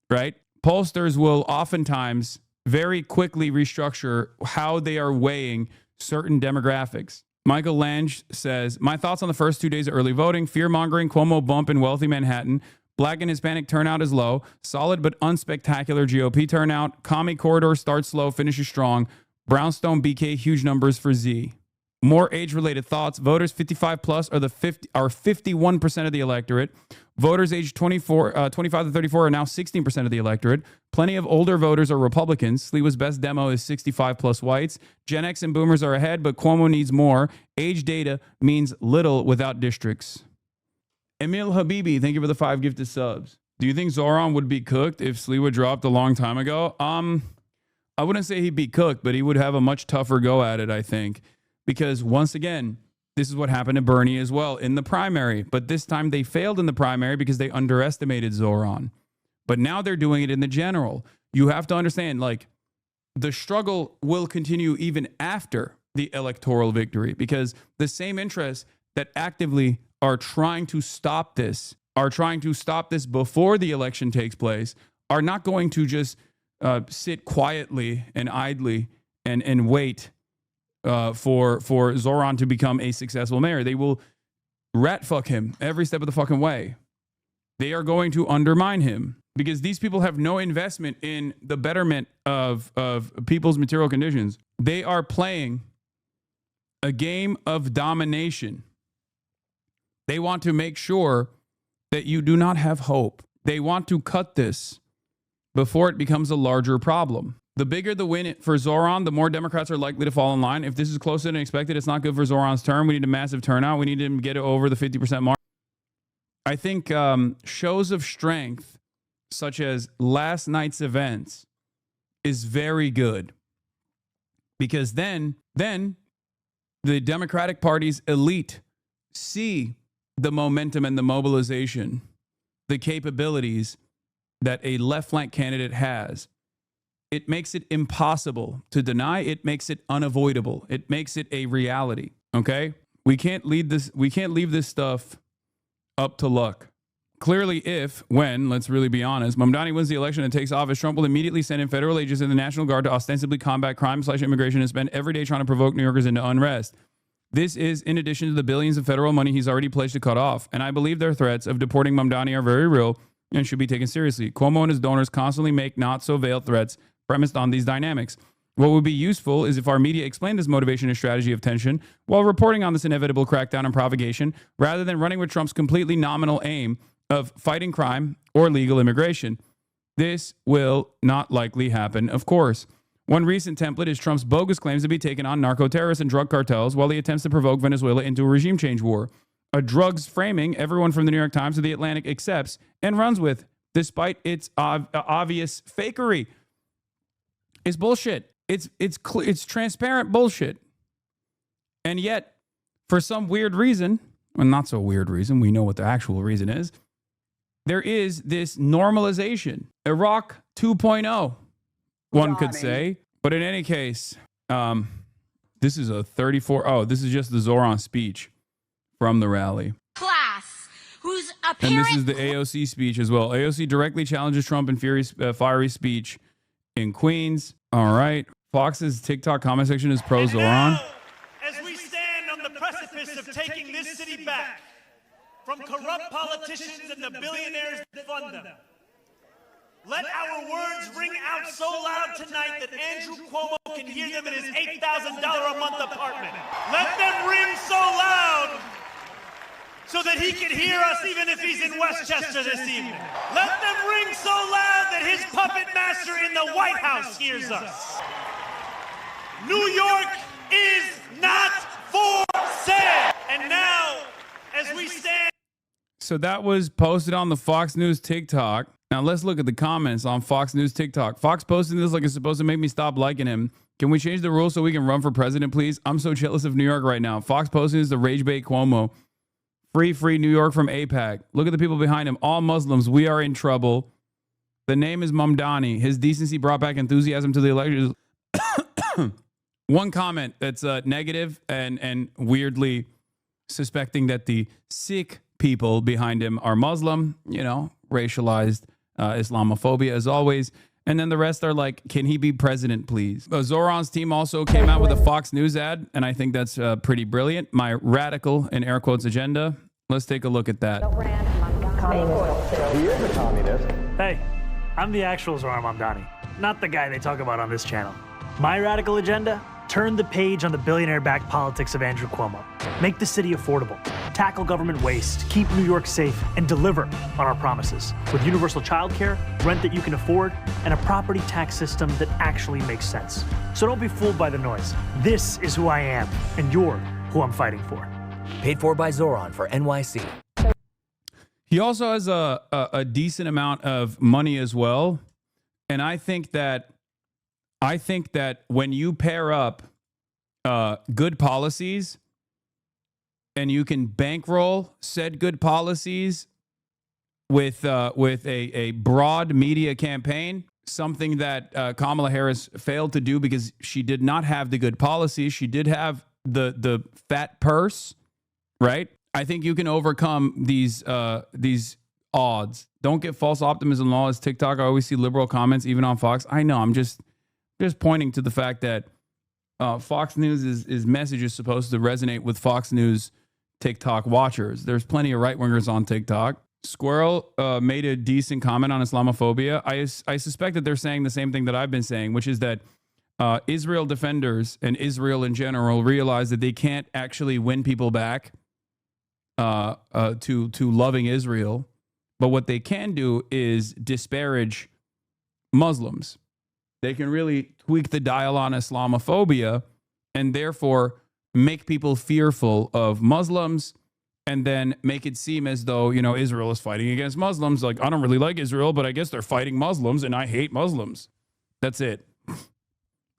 right? Pollsters will oftentimes very quickly restructure how they are weighing certain demographics. Michael Lange says, my thoughts on the first 2 days of early voting: fear-mongering, Cuomo bump in wealthy Manhattan. Black and Hispanic turnout is low. Solid but unspectacular GOP turnout. Commie corridor starts slow, finishes strong. Brownstone BK, huge numbers for Z. More age-related thoughts. Voters 55 plus are 51% of the electorate. Voters aged 25 to 34 are now 16% of the electorate. Plenty of older voters are Republicans. Sliwa's best demo is 65 plus whites. Gen X and boomers are ahead, but Cuomo needs more. Age data means little without districts. Emil Habibi, thank you for the 5 gifted subs. Do you think Zohran would be cooked if Sliwa dropped a long time ago? I wouldn't say he'd be cooked, but he would have a much tougher go at it, I think. Because once again, this is what happened to Bernie as well in the primary. But this time they failed in the primary because they underestimated Zohran. But now they're doing it in the general. You have to understand, like, the struggle will continue even after the electoral victory, because the same interests that actively are trying to stop this, before the election takes place, are not going to just sit quietly and idly and wait for Zohran to become a successful mayor. They will rat fuck him every step of the fucking way. They are going to undermine him because these people have no investment in the betterment of people's material conditions. They are playing a game of domination. They want to make sure that you do not have hope. They want to cut this before it becomes a larger problem. The bigger the win for Zohran, the more Democrats are likely to fall in line. If this is closer than expected, it's not good for Zohran's term. We need a massive turnout. We need him to get it over the 50% mark. I think shows of strength, such as last night's events, is very good. Because then the Democratic Party's elite see the momentum and the mobilization, the capabilities that a left flank candidate has. It makes it impossible to deny. It makes it unavoidable. It makes it a reality. Okay? We can't leave this stuff up to luck. Clearly, let's really be honest, Mamdani wins the election and takes office, Trump will immediately send in federal agents and the National Guard to ostensibly combat crime/immigration and spend every day trying to provoke New Yorkers into unrest. This is in addition to the billions of federal money he's already pledged to cut off. And I believe their threats of deporting Mamdani are very real and should be taken seriously. Cuomo and his donors constantly make not so veiled threats premised on these dynamics. What would be useful is if our media explained this motivation and strategy of tension while reporting on this inevitable crackdown and provocation, rather than running with Trump's completely nominal aim of fighting crime or legal immigration. This will not likely happen, of course. One recent template is Trump's bogus claims to be taken on narco-terrorists and drug cartels while he attempts to provoke Venezuela into a regime change war. A drugs framing everyone from the New York Times to the Atlantic accepts and runs with, despite its obvious fakery. It's bullshit. It's transparent bullshit. And yet, for some weird reason, well, not so weird reason, we know what the actual reason is, there is this normalization. Iraq 2.0, one could say. But in any case, this is a 34. Oh, this is just the Zohran speech from the rally. Class, whose apparent... And this is the AOC speech as well. AOC directly challenges Trump in fiery speech in Queens. All right. Fox's TikTok comment section is pro Zohran. As we stand on the precipice of taking this city back from corrupt politicians and the billionaires that fund them, let our words ring out so loud tonight that Andrew Cuomo can hear them in his $8,000 a month apartment. Let them ring so loud so that he can hear us even if he's in Westchester this evening. Let them ring so loud that his puppet master in the White House hears us. New York is not for sale. And now, as we stand... So that was posted on the Fox News TikTok. Now let's look at the comments on Fox News TikTok. Fox posting this like it's supposed to make me stop liking him. Can we change the rules so we can run for president, please? I'm so jealous of New York right now. Fox posting is the rage bait Cuomo. Free New York from AIPAC. Look at the people behind him. All Muslims. We are in trouble. The name is Mamdani. His decency brought back enthusiasm to the elections. One comment that's negative and weirdly suspecting that the Sikh people behind him are Muslim, you know, racialized Islamophobia as always. And then the rest are like, can he be president, please? Zohran's team also came out with a Fox News ad, and I think that's pretty brilliant. My radical, in air quotes, agenda. Let's take a look at that. He is a communist. Hey, I'm the actual Zohran Mamdani, not the guy they talk about on this channel. My radical agenda? Turn the page on the billionaire-backed politics of Andrew Cuomo. Make the city affordable, tackle government waste, keep New York safe, and deliver on our promises. With universal childcare, rent that you can afford, and a property tax system that actually makes sense. So don't be fooled by the noise. This is who I am, and you're who I'm fighting for. Paid for by Zohran for NYC. He also has a decent amount of money as well. And I think that when you pair up good policies and you can bankroll said good policies with a broad media campaign, something that Kamala Harris failed to do because she did not have the good policies. She did have the fat purse, right? I think you can overcome these odds. Don't get false optimism law as TikTok. I always see liberal comments, even on Fox. I know, I'm just pointing to the fact that Fox News' message is supposed to resonate with Fox News TikTok watchers. There's plenty of right-wingers on TikTok. Squirrel made a decent comment on Islamophobia. I suspect that they're saying the same thing that I've been saying, which is that Israel defenders and Israel in general realize that they can't actually win people back to loving Israel. But what they can do is disparage Muslims. They can really tweak the dial on Islamophobia and therefore make people fearful of Muslims and then make it seem as though, you know, Israel is fighting against Muslims. Like, I don't really like Israel, but I guess they're fighting Muslims and I hate Muslims. That's it.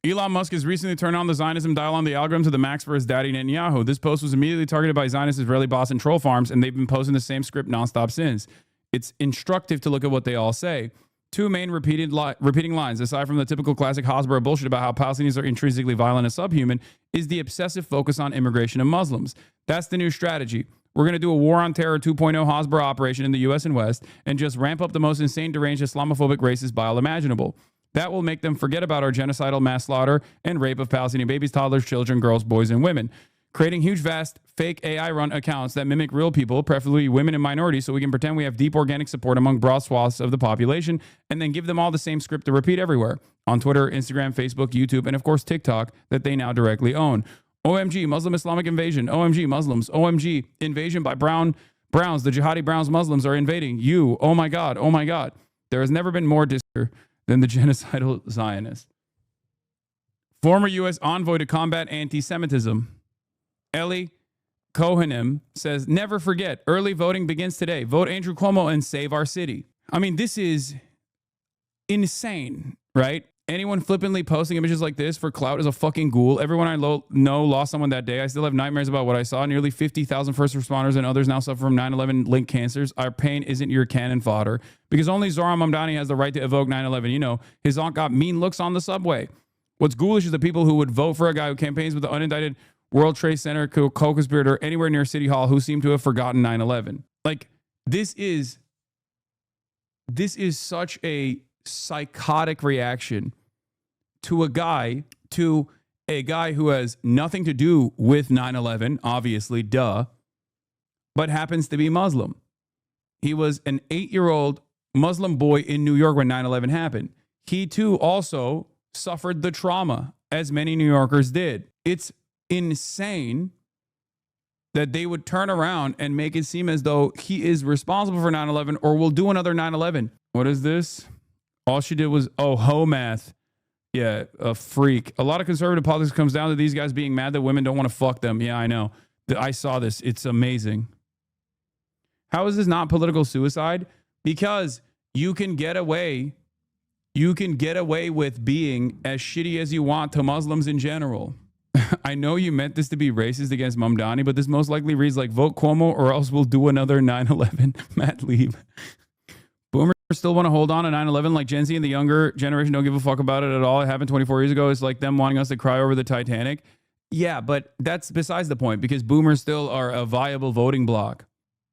Elon Musk has recently turned on the Zionism dial on the algorithm to the max for his daddy Netanyahu. This post was immediately targeted by Zionist Israeli boss and troll farms, and they've been posting the same script nonstop since. It's instructive to look at what they all say. Two main repeating lines, aside from the typical classic Hasbro bullshit about how Palestinians are intrinsically violent and subhuman, is the obsessive focus on immigration and Muslims. That's the new strategy. We're going to do a war on terror 2.0 Hasbro operation in the U.S. and West and just ramp up the most insane, deranged Islamophobic racist bile imaginable. That will make them forget about our genocidal mass slaughter and rape of Palestinian babies, toddlers, children, girls, boys, and women. Creating huge, vast, fake AI-run accounts that mimic real people, preferably women and minorities, so we can pretend we have deep organic support among broad swaths of the population, and then give them all the same script to repeat everywhere on Twitter, Instagram, Facebook, YouTube, and of course TikTok that they now directly own. OMG, Muslim Islamic invasion. OMG, Muslims. OMG, invasion by Browns. The jihadi Browns Muslims are invading you. Oh my God. Oh my God. There has never been more disaster than the genocidal Zionists. Former U.S. envoy to combat anti-Semitism, Eli Kohanim, says, never forget, early voting begins today. Vote Andrew Cuomo and save our city. I mean, this is insane, right? Anyone flippantly posting images like this for clout is a fucking ghoul. Everyone I know lost someone that day. I still have nightmares about what I saw. Nearly 50,000 first responders and others now suffer from 9/11 linked cancers. Our pain isn't your cannon fodder because only Zohran Mamdani has the right to evoke 9/11. You know, his aunt got mean looks on the subway. What's ghoulish is the people who would vote for a guy who campaigns with the unindicted World Trade Center co-conspirator anywhere near City Hall who seem to have forgotten 9/11. Like, this is such a psychotic reaction to a guy who has nothing to do with 9/11, obviously, duh, but happens to be Muslim. He was an 8-year-old Muslim boy in New York when 9/11 happened. He too also suffered the trauma, as many New Yorkers did. It's insane that they would turn around and make it seem as though he is responsible for 9/11 or will do another 9/11. What is this? All she did was, ho math. Yeah, a freak. A lot of conservative politics comes down to these guys being mad that women don't want to fuck them. Yeah, I know. I saw this. It's amazing. How is this not political suicide? Because you can get away with being as shitty as you want to Muslims in general. I know you meant this to be racist against Mamdani, but this most likely reads like vote Cuomo or else we'll do another 9/11. Matt Lieb. Boomers still want to hold on to 9/11 like Gen Z and the younger generation don't give a fuck about it at all. It happened 24 years ago. It's like them wanting us to cry over the Titanic. Yeah, but that's besides the point because boomers still are a viable voting bloc.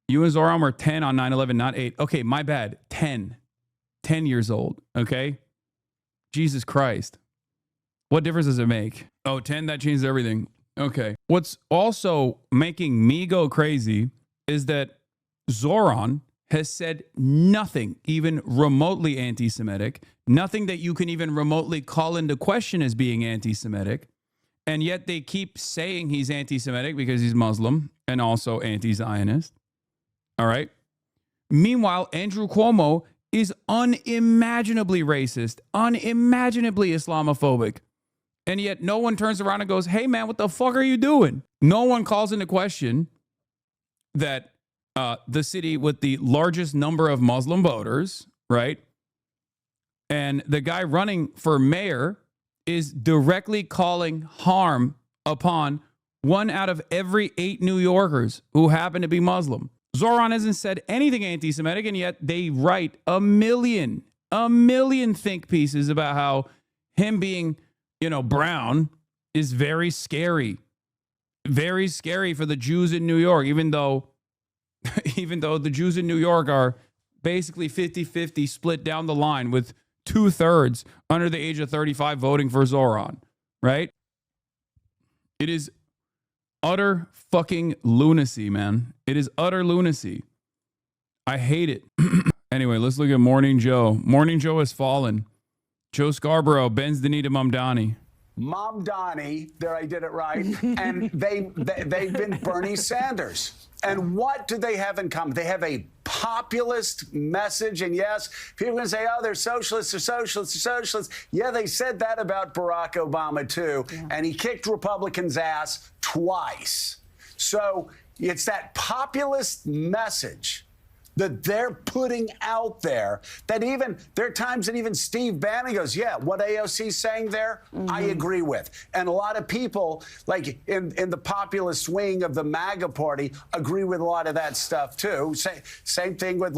You and Zohran were 10 on 9/11, not 8. Okay, my bad. 10 years old. Okay. Jesus Christ. What difference does it make? Oh, 10, that changes everything. Okay. What's also making me go crazy is that Zohran has said nothing even remotely anti-Semitic, nothing that you can even remotely call into question as being anti-Semitic. And yet they keep saying he's anti-Semitic because he's Muslim and also anti-Zionist. All right. Meanwhile, Andrew Cuomo is unimaginably racist, unimaginably Islamophobic. And yet no one turns around and goes, hey, man, what the fuck are you doing? No one calls into question that the city with the largest number of Muslim voters, right? And the guy running for mayor is directly calling harm upon 1 out of every 8 New Yorkers who happen to be Muslim. Zohran hasn't said anything anti-Semitic, and yet they write a million think pieces about how him being, brown is very scary for the Jews in New York, even though the Jews in New York are basically 50-50 split down the line with 2/3 under the age of 35 voting for Zohran, right? It is utter fucking lunacy, man. It is utter lunacy. I hate it. Anyway, let's look at Morning Joe. Morning Joe has fallen. Joe Scarborough bends the knee to Mamdani. Mamdani, there I did it right, and they've been Bernie Sanders. And what do they have in common? They have a populist message, and yes, people are going to say, oh, they're socialists, they're socialists, they're socialists. Yeah, they said that about Barack Obama, too, and he kicked Republicans' ass twice. So it's that populist message that they're putting out there that there are times that even Steve Bannon goes, yeah, what AOC's saying there, I agree with. And a lot of people, like in the populist wing of the MAGA party, agree with a lot of that stuff, too. Same thing with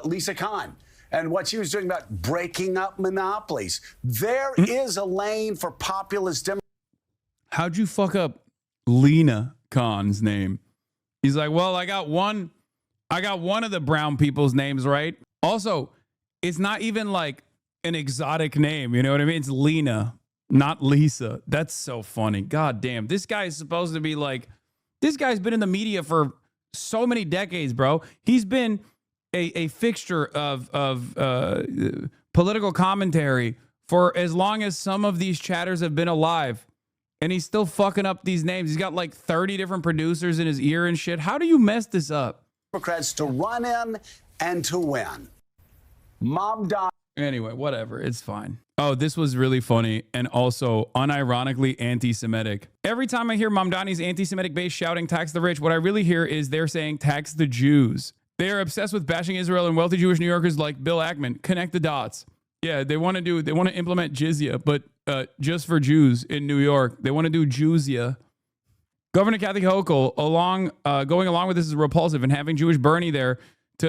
Lisa Khan and what she was doing about breaking up monopolies. There is a lane for populist. How'd you fuck up Lena Khan's name? He's like, well, I got one of the brown people's names right. Also, it's not even like an exotic name. You know what I mean? It's Lena, not Lisa. That's so funny. God damn. This guy is supposed to be like, this guy's been in the media for so many decades, bro. He's been a fixture of political commentary for as long as some of these chatters have been alive. And he's still fucking up these names. He's got like 30 different producers in his ear and shit. How do you mess this up? Democrats to run in and to win. Mamdani. Anyway, whatever. It's fine. Oh, this was really funny and also unironically anti-Semitic. Every time I hear Mamdani's anti-Semitic base shouting tax the rich, what I really hear is they're saying tax the Jews. They are obsessed with bashing Israel and wealthy Jewish New Yorkers like Bill Ackman. Connect the dots. Yeah, they want to implement jizya, but just for Jews in New York. They want to do jizya. Governor Kathy Hochul, going along with this is repulsive, and having Jewish Bernie there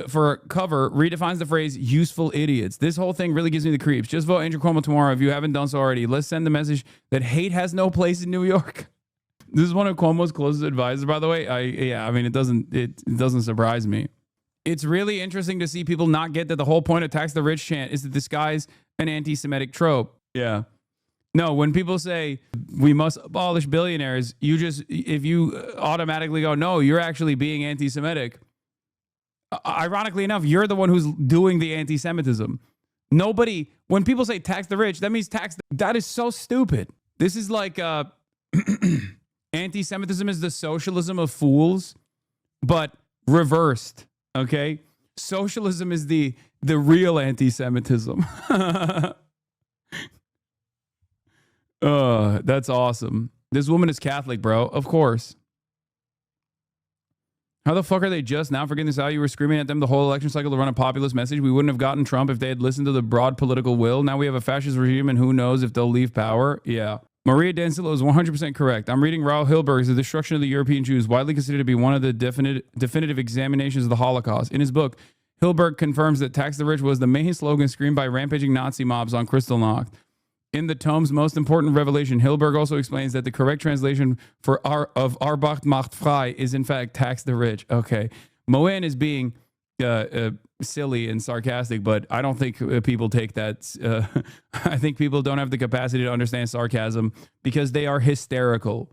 for cover redefines the phrase useful idiots. This whole thing really gives me the creeps. Just vote Andrew Cuomo tomorrow if you haven't done so already. Let's send the message that hate has no place in New York. This is one of Cuomo's closest advisors, by the way. I mean, it doesn't surprise me. It's really interesting to see people not get that the whole point of tax the rich chant is to disguise an anti-Semitic trope. Yeah. No, when people say we must abolish billionaires, if you automatically go, no, you're actually being anti-Semitic. Ironically enough, you're the one who's doing the anti-Semitism. When people say tax the rich, that means that is so stupid. This is like anti-Semitism is the socialism of fools, but reversed. Okay, socialism is the real anti-Semitism. That's awesome. This woman is Catholic, bro. Of course. How the fuck are they just now forgetting this out? You were screaming at them the whole election cycle to run a populist message. We wouldn't have gotten Trump if they had listened to the broad political will. Now we have a fascist regime, and who knows if they'll leave power. Yeah. Maria Dancillo is 100% correct. I'm reading Raoul Hilberg's The Destruction of the European Jews, widely considered to be one of the definitive examinations of the Holocaust. In his book, Hilberg confirms that tax the rich was the main slogan screamed by rampaging Nazi mobs on Kristallnacht. In the tome's most important revelation, Hilberg also explains that the correct translation of Arbeit macht frei is in fact tax the rich. Okay. Moen is being silly and sarcastic, but I don't think people take that. I think people don't have the capacity to understand sarcasm because they are hysterical.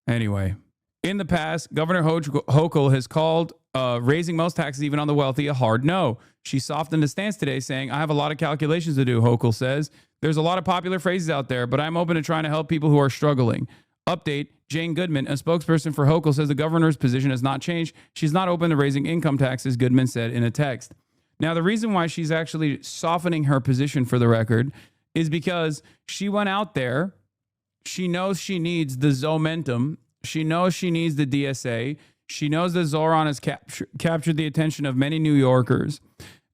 Anyway, in the past, Governor Hochul has called raising most taxes, even on the wealthy, a hard no. She softened the stance today, saying, I have a lot of calculations to do, Hochul says. There's a lot of popular phrases out there, but I'm open to trying to help people who are struggling. Update, Jane Goodman, a spokesperson for Hochul, says the governor's position has not changed. She's not open to raising income taxes, Goodman said in a text. Now, the reason why she's actually softening her position, for the record, is because she went out there. She knows she needs the Zomentum. She knows she needs the DSA. She knows that Zohran has captured the attention of many New Yorkers.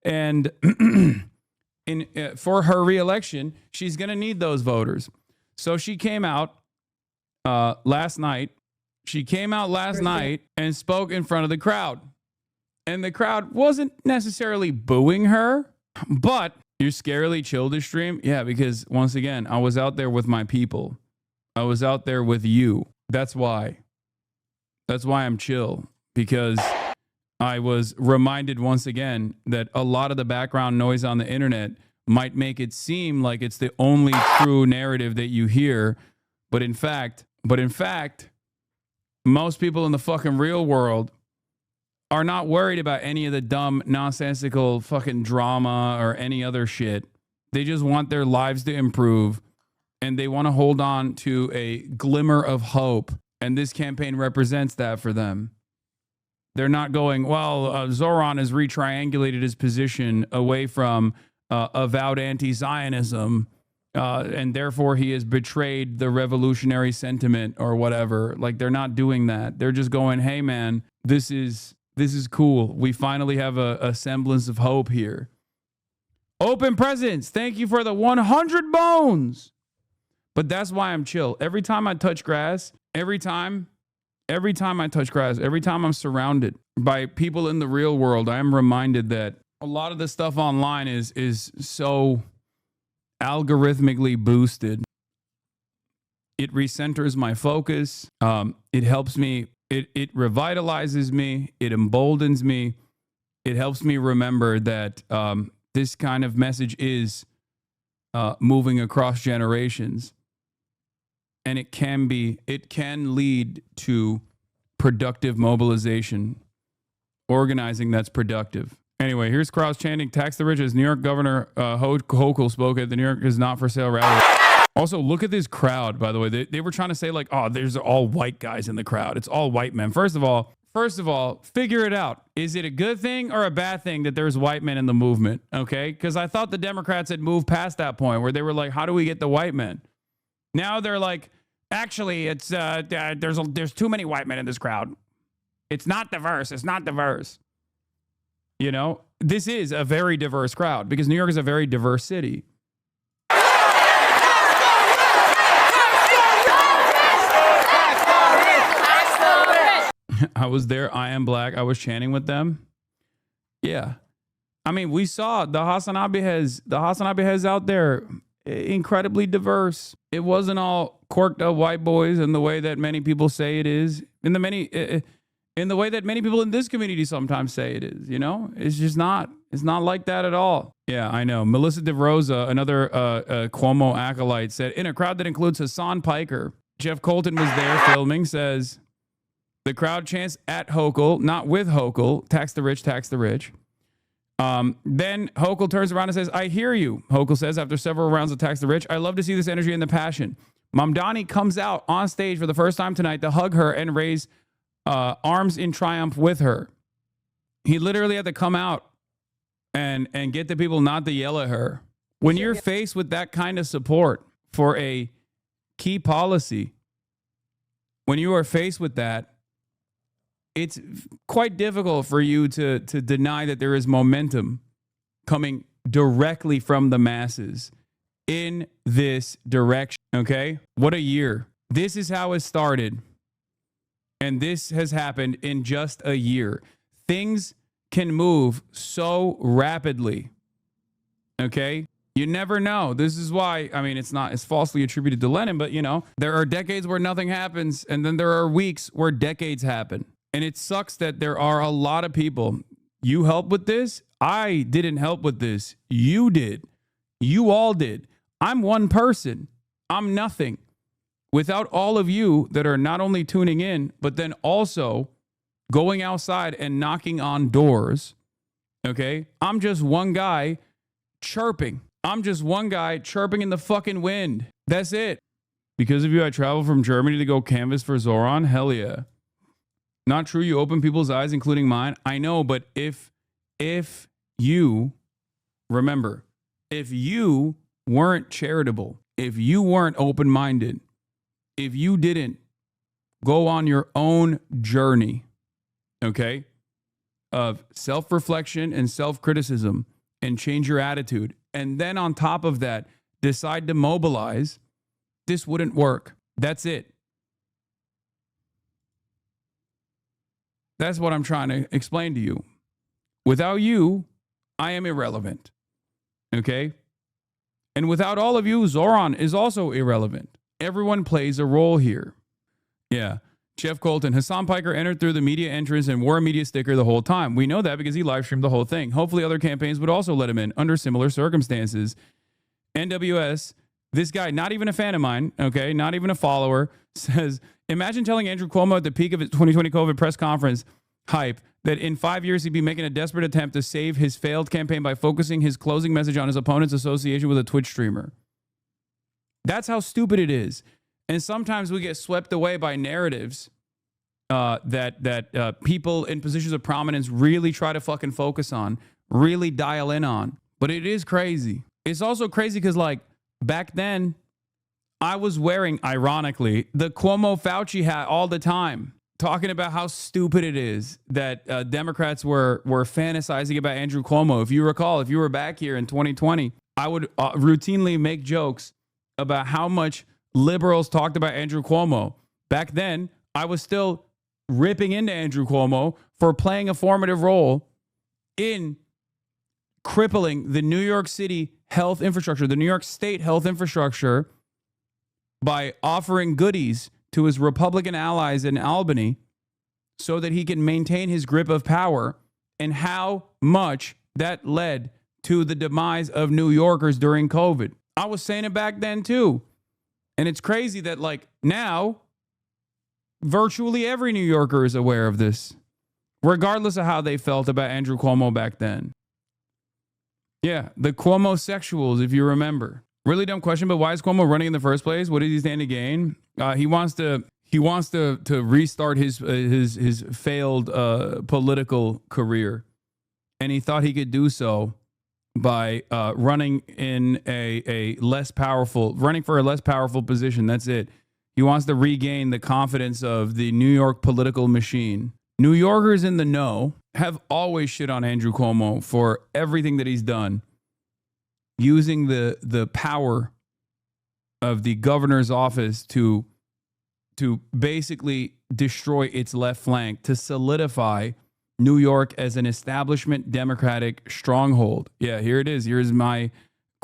And for her reelection, she's going to need those voters. So she came out last night. She came out last night and spoke in front of the crowd. And the crowd wasn't necessarily booing her, but you're scarily chill this stream. Yeah, because once again, I was out there with my people. I was out there with you. That's why. That's why I'm chill, because I was reminded once again that a lot of the background noise on the internet might make it seem like it's the only true narrative that you hear. But in fact, most people in the fucking real world are not worried about any of the dumb, nonsensical fucking drama or any other shit. They just want their lives to improve, and they want to hold on to a glimmer of hope. And this campaign represents that for them. They're not going, well, Zohran has retriangulated his position away from avowed anti-Zionism, and therefore he has betrayed the revolutionary sentiment or whatever. Like, they're not doing that. They're just going, hey, man, this is cool. We finally have a semblance of hope here. Open Presents, thank you for the 100 bones. But that's why I'm chill. Every time I touch grass, every time I touch grass, every time I'm surrounded by people in the real world, I am reminded that a lot of the stuff online is so algorithmically boosted. It recenters my focus. It helps me. It revitalizes me. It emboldens me. It helps me remember that this kind of message is moving across generations. And it can lead to productive mobilization, organizing that's productive. Anyway, here's crowds chanting, tax the rich as New York Governor Hochul spoke at the New York is not for sale rally. Also, look at this crowd, by the way. They were trying to say like, oh, there's all white guys in the crowd. It's all white men. First of all, figure it out. Is it a good thing or a bad thing that there's white men in the movement? Okay? Because I thought the Democrats had moved past that point where they were like, how do we get the white men? Now they're like, actually, it's there's too many white men in this crowd. It's not diverse. It's not diverse. You know, this is a very diverse crowd because New York is a very diverse city. I was there. I am black. I was chanting with them. Yeah. I mean, we saw the HasanAbi has out there incredibly diverse. It wasn't all corked up white boys in the way that many people say it is. In the way that many people in this community sometimes say it is, you know? It's just not. It's not like that at all. Yeah, I know. Melissa DeRosa, another Cuomo acolyte, said, in a crowd that includes Hasan Piker, Jeff Colton was there filming, says, the crowd chants at Hochul, not with Hochul, tax the rich, tax the rich. Then Hochul turns around and says, I hear you, Hochul says after several rounds of tax the rich. I love to see this energy and the passion. Mamdani comes out on stage for the first time tonight to hug her and raise arms in triumph with her. He literally had to come out and get the people not to yell at her. When you're faced with that kind of support for a key policy, when you are faced with that, it's quite difficult for you to deny that there is momentum coming directly from the masses in this direction. Okay? What a year. This is how it started. And this has happened in just a year. Things can move so rapidly. Okay? You never know. This is why, I mean, it's falsely attributed to Lenin, but you know, there are decades where nothing happens, and then there are weeks where decades happen. And it sucks that there are a lot of people. You help with this? I didn't help with this. You did. You all did. I'm one person. I'm nothing. Without all of you that are not only tuning in, but then also going outside and knocking on doors, okay? I'm just one guy chirping. I'm just one guy chirping in the fucking wind. That's it. Because of you, I traveled from Germany to go canvas for Zohran. Hell yeah. Not true. You open people's eyes, including mine. I know, but if you, remember, if you weren't charitable, if you weren't open-minded, if you didn't go on your own journey, okay, of self-reflection and self-criticism and change your attitude, and then on top of that, decide to mobilize, this wouldn't work. That's it. That's what I'm trying to explain to you. Without you, I am irrelevant. Okay? And without all of you, Zohran is also irrelevant. Everyone plays a role here. Yeah. Jeff Colton, Hasan Piker entered through the media entrance and wore a media sticker the whole time. We know that because he live streamed the whole thing. Hopefully other campaigns would also let him in under similar circumstances. NWS, this guy, not even a fan of mine, okay, not even a follower, says, imagine telling Andrew Cuomo at the peak of his 2020 COVID press conference hype that in 5 years he'd be making a desperate attempt to save his failed campaign by focusing his closing message on his opponent's association with a Twitch streamer. That's how stupid it is. And sometimes we get swept away by narratives that people in positions of prominence really try to fucking focus on, really dial in on. But it is crazy. It's also crazy because, like, back then, I was wearing, ironically, the Cuomo Fauci hat all the time, talking about how stupid it is that Democrats were fantasizing about Andrew Cuomo. If you recall, if you were back here in 2020, I would routinely make jokes about how much liberals talked about Andrew Cuomo. Back then, I was still ripping into Andrew Cuomo for playing a formative role in crippling the New York City health infrastructure, the New York State health infrastructure, by offering goodies to his Republican allies in Albany so that he can maintain his grip of power, and how much that led to the demise of New Yorkers during COVID. I was saying it back then too. And it's crazy that, like, now virtually every New Yorker is aware of this, regardless of how they felt about Andrew Cuomo back then. Yeah, the Cuomo sexuals, if you remember. Really dumb question, but why is Cuomo running in the first place? What does he stand to gain? He wants to restart his failed political career, and he thought he could do so by running for a less powerful position. That's it. He wants to regain the confidence of the New York political machine. New Yorkers in the know have always shit on Andrew Cuomo for everything that he's done, using the power of the governor's office to basically destroy its left flank, to solidify New York as an establishment Democratic stronghold. Yeah, here it is. Here's my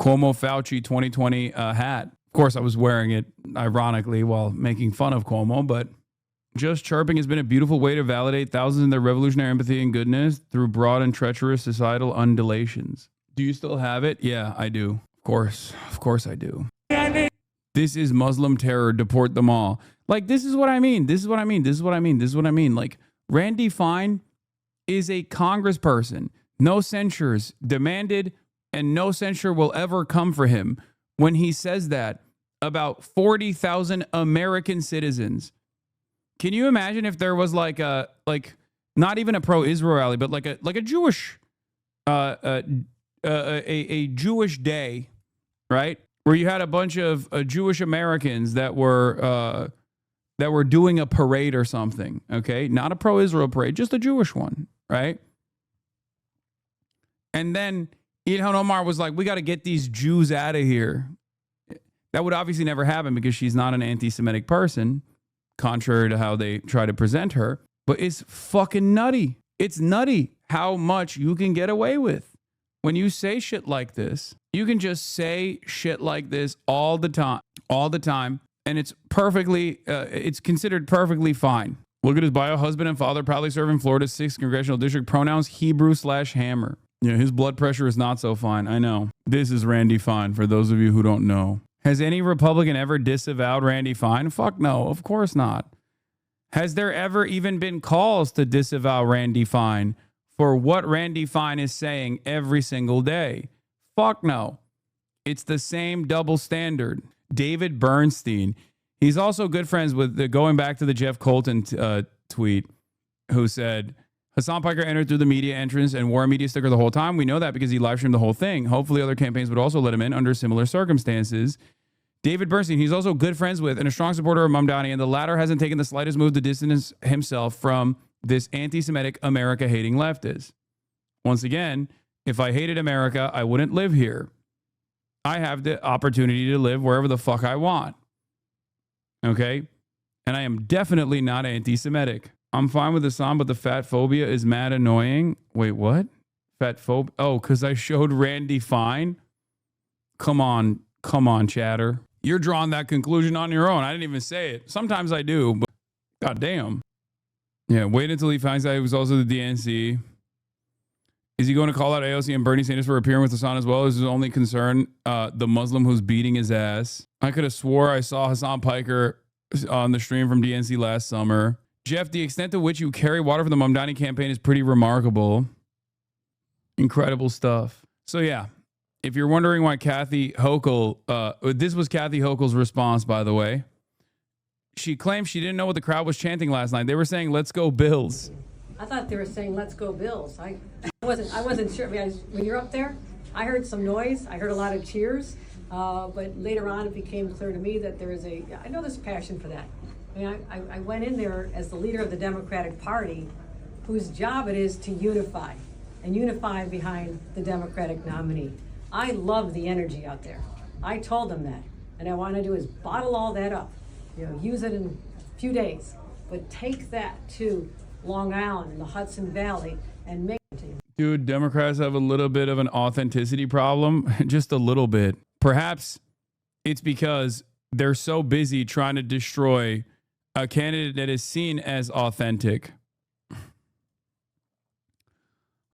Cuomo Fauci 2020 hat. Of course, I was wearing it ironically while making fun of Cuomo, but just chirping has been a beautiful way to validate thousands in their revolutionary empathy and goodness through broad and treacherous societal undulations. Do you still have it? Yeah, I do. Of course I do. This is Muslim terror. Deport them all. Like, this is what I mean. This is what I mean. This is what I mean. This is what I mean. Like, Randy Fine is a congressperson. No censures demanded, and no censure will ever come for him when he says that about 40,000 American citizens. Can you imagine if there was like not even a pro-Israel rally, but like a Jewish a Jewish day, right? Where you had a bunch of Jewish Americans that were doing a parade or something, okay? Not a pro-Israel parade, just a Jewish one, right? And then Ilhan Omar was like, we got to get these Jews out of here. That would obviously never happen because she's not an anti-Semitic person, contrary to how they try to present her. But it's fucking nutty. It's nutty how much you can get away with when you say shit like this. You can just say shit like this all the time, and it's perfectly, it's considered perfectly fine. Look at his bio. Husband and father proudly serve in Florida's 6th congressional district. Pronouns Hebrew/Hammer. Yeah, his blood pressure is not so fine. I know. This is Randy Fine, for those of you who don't know. Has any Republican ever disavowed Randy Fine? Fuck no, of course not. Has there ever even been calls to disavow Randy Fine for what Randy Fine is saying every single day? Fuck no. It's the same double standard. David Bernstein. He's also good friends with, going back to the Jeff Colton tweet, who said, Hasan Piker entered through the media entrance and wore a media sticker the whole time. We know that because he live streamed the whole thing. Hopefully other campaigns would also let him in under similar circumstances. David Bernstein, he's also good friends with and a strong supporter of Mamdani, and the latter hasn't taken the slightest move to distance himself from this anti-Semitic, America-hating leftist. Once again, if I hated America, I wouldn't live here. I have the opportunity to live wherever the fuck I want. Okay? And I am definitely not anti-Semitic. I'm fine with Hasan, but the fat phobia is mad annoying. Wait, what? Fat phobia? Oh, because I showed Randy Fine? Come on, chatter. You're drawing that conclusion on your own. I didn't even say it. Sometimes I do, but goddamn. Yeah, wait until he finds out he was also the DNC. Is he going to call out AOC and Bernie Sanders for appearing with Hasan as well? Is his only concern the Muslim who's beating his ass? I could have swore I saw Hasan Piker on the stream from DNC last summer. Jeff, the extent to which you carry water for the Mamdani campaign is pretty remarkable. Incredible stuff. So yeah, if you're wondering why Kathy Hochul, this was Kathy Hochul's response, by the way. She claimed she didn't know what the crowd was chanting last night. They were saying, "Let's go Bills." I thought they were saying, "Let's go Bills." I wasn't sure. I mean, when you're up there, I heard some noise. I heard a lot of cheers. But later on, it became clear to me that I know there's passion for that. I mean, I went in there as the leader of the Democratic Party, whose job it is to unify behind the Democratic nominee. I love the energy out there. I told them that. And I want to do is bottle all that up, use it in a few days, but take that to Long Island and the Hudson Valley and make it to you. Dude, Democrats have a little bit of an authenticity problem, just a little bit. Perhaps it's because they're so busy trying to destroy a candidate that is seen as authentic.